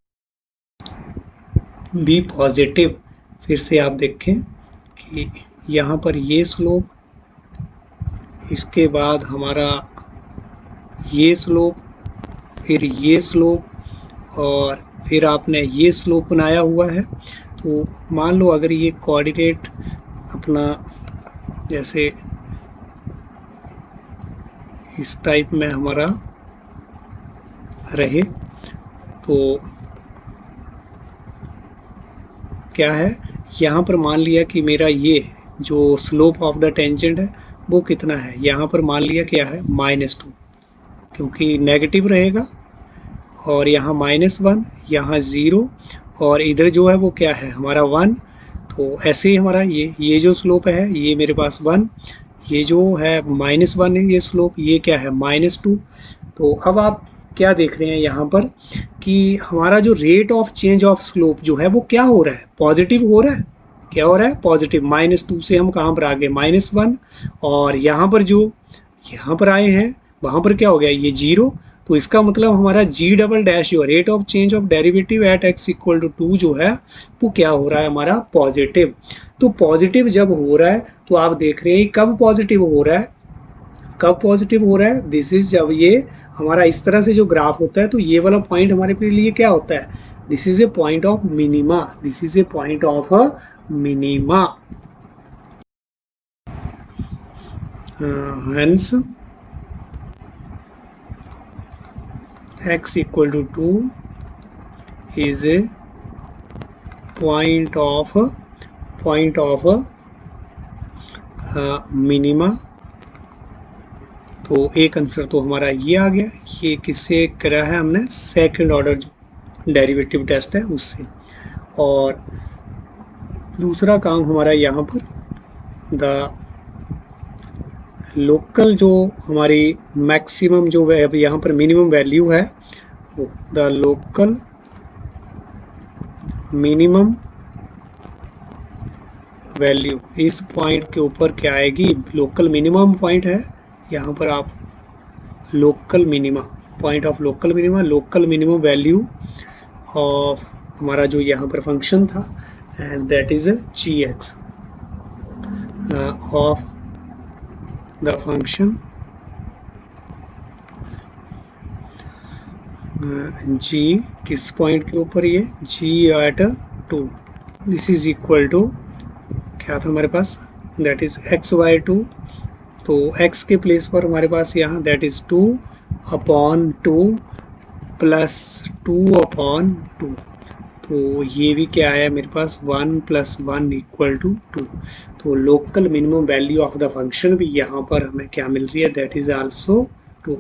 [SPEAKER 1] बी पॉजिटिव। फिर से आप देखें कि यहाँ पर ये स्लोप, इसके बाद हमारा ये स्लोप, फिर ये स्लोप और फिर आपने ये स्लोप बनाया हुआ है। तो मान लो अगर ये कोऑर्डिनेट अपना जैसे इस टाइप में हमारा रहे, तो क्या है, यहाँ पर मान लिया कि मेरा ये जो स्लोप ऑफ द टेंजेंट है वो कितना है, यहाँ पर मान लिया क्या है -2, क्योंकि नेगेटिव रहेगा, और यहाँ -1, यहाँ 0 और इधर जो है वो क्या है हमारा 1। तो ऐसे ही हमारा ये जो स्लोप है ये मेरे पास 1, ये जो है -1 है ये स्लोप, ये क्या है -2। तो अब आप क्या देख रहे हैं यहाँ पर कि हमारा जो rate of change of slope जो है वो क्या हो रहा है, पॉजिटिव हो रहा है। क्या हो रहा है, पॉजिटिव। -2 से हम कहाँ पर आ गए, -1, और यहाँ पर जो यहाँ पर आए हैं वहाँ पर क्या हो गया, ये 0। तो इसका मतलब हमारा g डबल डैश जो rate of change of derivative at x equal to 2 जो है वो क्या हो रहा है हमारा पॉजिटिव। तो पॉजिटिव जब हो रहा है तो आप देख रहे हैं कब पॉजिटिव हो रहा है, कब पॉजिटिव हो रहा है, दिस इज जब ये हमारा इस तरह से जो ग्राफ होता है तो ये वाला पॉइंट हमारे पे लिए क्या होता है, this is a point of minima, this is a point of minima. Hence x equal to 2 is a point of minima. तो एक आंसर तो हमारा ये आ गया, ये किससे करा है हमने, सेकंड ऑर्डर जो डेरिवेटिव टेस्ट है उससे। और दूसरा काम हमारा यहाँ पर द लोकल जो हमारी मैक्सिमम जो यहाँ पर मिनिमम वैल्यू है, द लोकल मिनिमम वैल्यू इस पॉइंट के ऊपर क्या आएगी, लोकल मिनिमम पॉइंट है यहाँ पर, आप local minima, point of local minimum value of हमारा जो यहाँ पर फंक्शन था, and that is gx of the function g किस पॉइंट के ऊपर, ये g at 2, this is equal to क्या था हमारे पास, दैट इज xy2। तो x के प्लेस पर हमारे पास यहाँ दैट इज 2/2 प्लस 2/2। तो ये भी क्या आया मेरे पास, 1 + 1 = 2। तो local minimum value of the function भी यहाँ पर हमें क्या मिल रही है, दैट इज आल्सो 2।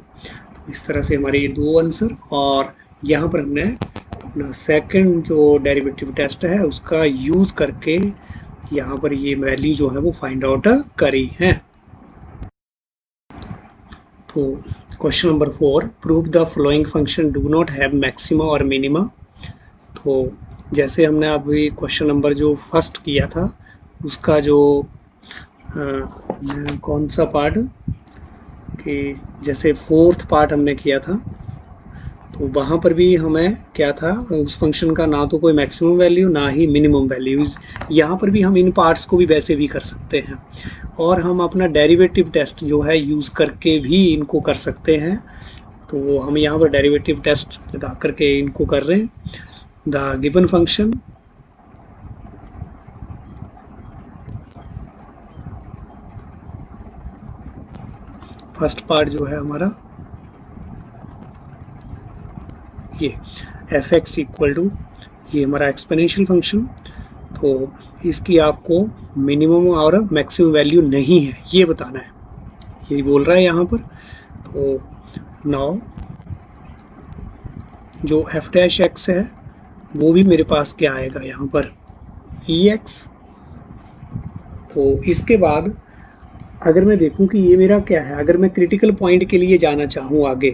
[SPEAKER 1] तो इस तरह से हमारे ये दो आंसर, और यहाँ पर हमने अपना सेकंड जो डेरिवेटिव टेस्ट है उसका यूज़ करके यहाँ पर ये वैल्यू जो है वो फाइंड आउट करी है। तो question number 4, prove the following function do not have maxima और मिनिमा। तो जैसे हमने अभी क्वेश्चन नंबर जो फर्स्ट किया था उसका जो कौन सा पार्ट, कि जैसे फोर्थ पार्ट हमने किया था, तो वहाँ पर भी हमें क्या था, उस फंक्शन का ना तो कोई मैक्सिमम वैल्यू ना ही मिनिमम वैल्यूज़। यहाँ पर भी हम इन पार्ट्स को भी वैसे भी कर सकते हैं, और हम अपना डेरिवेटिव टेस्ट जो है यूज़ करके भी इनको कर सकते हैं। तो हम यहाँ पर डेरिवेटिव टेस्ट लगा करके इनको कर रहे हैं। The given function first part जो है हमारा ये एफ एक्स इक्वल टू ये हमारा एक्सपोनेंशियल फंक्शन, तो इसकी आपको मिनिमम और मैक्सिमम वैल्यू नहीं है ये बताना है, यही बोल रहा है यहाँ पर। तो नाउ जो एफ डैश एक्स है वो भी मेरे पास क्या आएगा यहाँ पर ई एक्स। तो इसके बाद अगर मैं देखूं कि ये मेरा क्या है, अगर मैं क्रिटिकल पॉइंट के लिए जाना चाहूँ आगे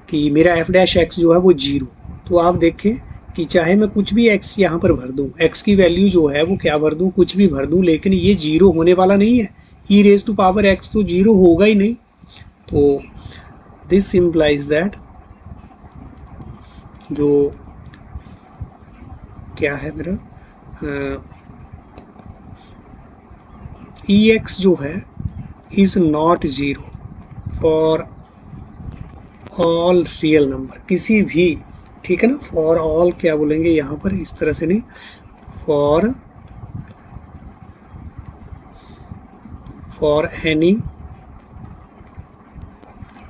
[SPEAKER 1] कि मेरा एफ डैश एक्स जो है वो 0, तो आप देखें कि चाहे मैं कुछ भी x यहाँ पर भर दूँ, x की वैल्यू जो है वो क्या भर दूँ, कुछ भी भर दूँ, लेकिन ये 0 होने वाला नहीं है। e raise to power x तो 0 होगा ही नहीं। तो दिस इम्प्लाइज दैट जो क्या है मेरा ex जो है is not 0 for all real number, किसी भी, ठीक है ना, फॉर ऑल क्या बोलेंगे यहाँ पर, इस तरह से नहीं, फॉर एनी,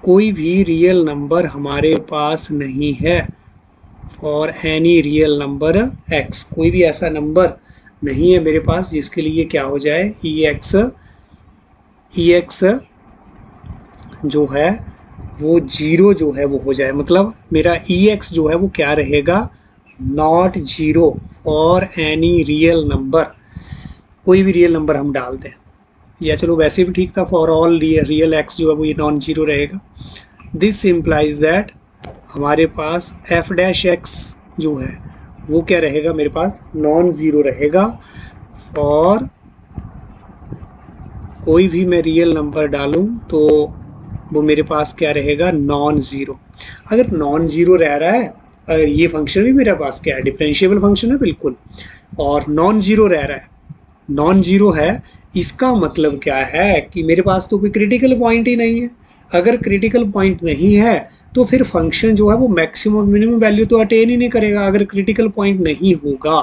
[SPEAKER 1] कोई भी रियल नंबर हमारे पास नहीं है, for any real number x, कोई भी ऐसा नंबर नहीं है मेरे पास जिसके लिए क्या हो जाए ex जो है वो 0 जो है वो हो जाए, मतलब मेरा ex जो है वो क्या रहेगा, not 0 for any real number, कोई भी रियल नंबर हम डाल दें, या चलो वैसे भी ठीक था, फॉर ऑल रियल x जो है वो ये नॉन 0 रहेगा। दिस इम्प्लाइज दैट हमारे पास एफ डैश एक्स जो है वो क्या रहेगा, मेरे पास नॉन 0 रहेगा फॉर कोई भी मैं रियल नंबर डालूं तो वो मेरे पास क्या रहेगा, नॉन 0। अगर नॉन 0 रह रहा है, अगर ये फंक्शन भी मेरे पास क्या है, डिफरेंशिएबल फंक्शन है बिल्कुल, और नॉन 0 रह रहा है, नॉन 0 है, इसका मतलब क्या है कि मेरे पास तो कोई क्रिटिकल पॉइंट ही नहीं है। अगर क्रिटिकल पॉइंट नहीं है तो फिर फंक्शन जो है वो मैक्सिमम मिनिमम वैल्यू तो अटेन ही नहीं करेगा अगर क्रिटिकल पॉइंट नहीं होगा।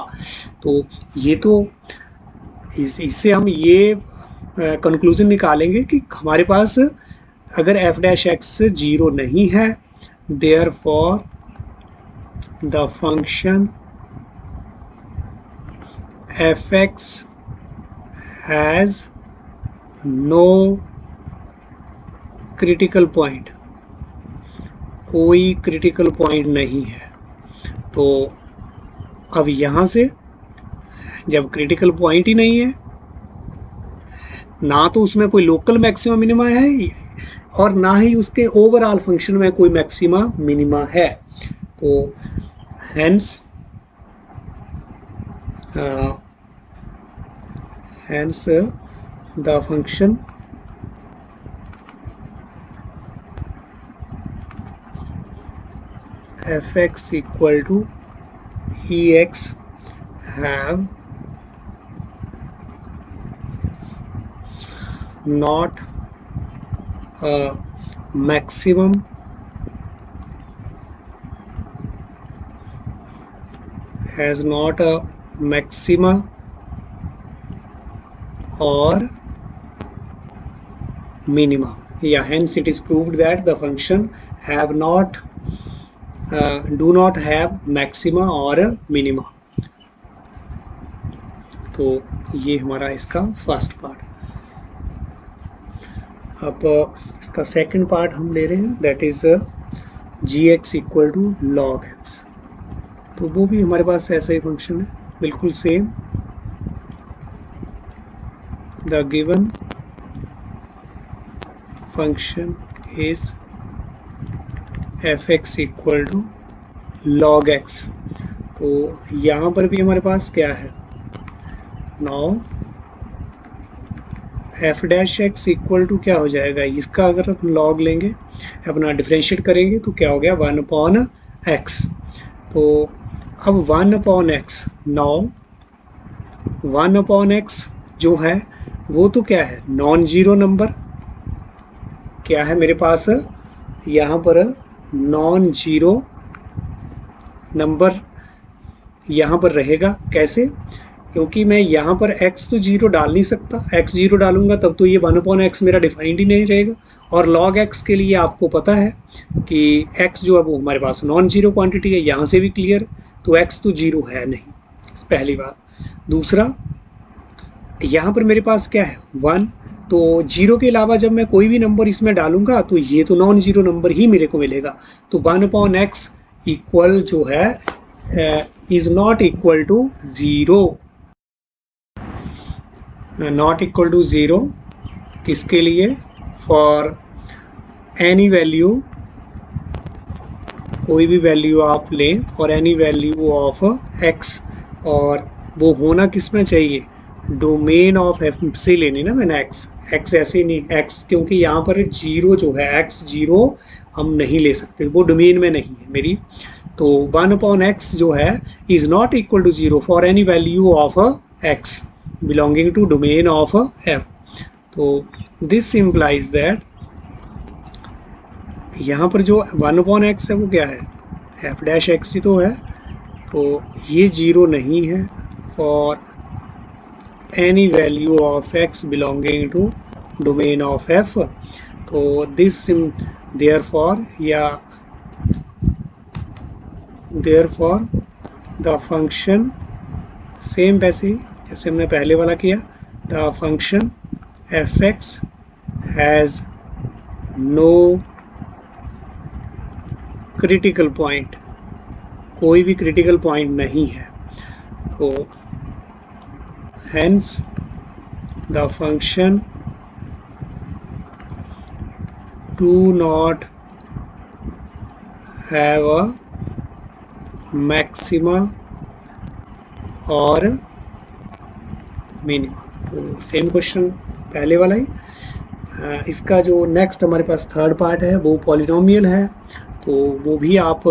[SPEAKER 1] तो ये तो इससे हम ये कंक्लूजन निकालेंगे कि हमारे पास अगर एफ डैश एक्स 0 नहीं है, therefore the function F X has no critical point, कोई क्रिटिकल पॉइंट नहीं है। तो अब यहाँ से जब क्रिटिकल पॉइंट ही नहीं है, ना तो उसमें कोई लोकल मैक्सिमा मिनिमा है और ना ही उसके ओवरऑल फंक्शन में कोई मैक्सिमा मिनिमा है, तो hence the function fx equal to ex have not a maximum has not a maxima or minima, yeah, hence it is proved that the function have not do not have maxima और minima। तो ये हमारा इसका first part. अब इसका second part हम ले रहे हैं, that is G X equal to log X. तो वो भी हमारे पास ऐसा ही फंक्शन है, बिल्कुल same. The given function is F X equal to log X. तो यहाँ पर भी हमारे पास क्या है, now F dash X equal to क्या हो जाएगा, इसका अगर हम लॉग लेंगे, अपना डिफ्रेंशिएट करेंगे तो क्या हो गया, 1/x। तो अब 1/x, नाउ 1/x जो है वो तो क्या है, नॉन जीरो नंबर, क्या है मेरे पास यहाँ पर नॉन जीरो नंबर यहाँ पर रहेगा। कैसे, क्योंकि मैं यहाँ पर x तो 0 डाल नहीं सकता, x 0 डालूंगा तब तो ये 1/x मेरा डिफाइंड ही नहीं रहेगा, और log x के लिए आपको पता है कि x जो है वो हमारे पास नॉन जीरो क्वांटिटी है, यहाँ से भी क्लियर, तो x तो जीरो है नहीं, पहली बात। दूसरा, यहाँ पर मेरे पास क्या है 1, तो जीरो के अलावा जब मैं कोई भी नंबर इसमें डालूंगा तो ये तो नॉन जीरो नंबर ही मेरे को मिलेगा। तो 1/x इक्वल जो है is not equal to zero, not equal to zero किसके लिए, फॉर एनी वैल्यू, कोई भी वैल्यू आप लें for any value of x, और वो होना किस में चाहिए, डोमेन ऑफ f से लेनी ना मैंने x ऐसे नहीं x, क्योंकि यहाँ पर जीरो जो है x जीरो हम नहीं ले सकते, वो डोमेन में नहीं है मेरी। तो 1/x जो है is not equal to zero for any value of x belonging to domain of f। तो दिस इम्प्लाइज दैट यहाँ पर जो 1/x है वो क्या है, f' ही तो है, तो ये जीरो नहीं है for any value of x belonging to domain of f। तो this therefore the function, same वैसे ही जैसे हमने पहले वाला किया, the function f(x) has no critical point, कोई भी क्रिटिकल पॉइंट नहीं है। तो hence the function do not have a maxima or minima। तो सेम क्वेश्चन पहले वाला ही। इसका जो नेक्स्ट हमारे पास थर्ड पार्ट है वो पॉलिनोमियल है, तो वो भी आप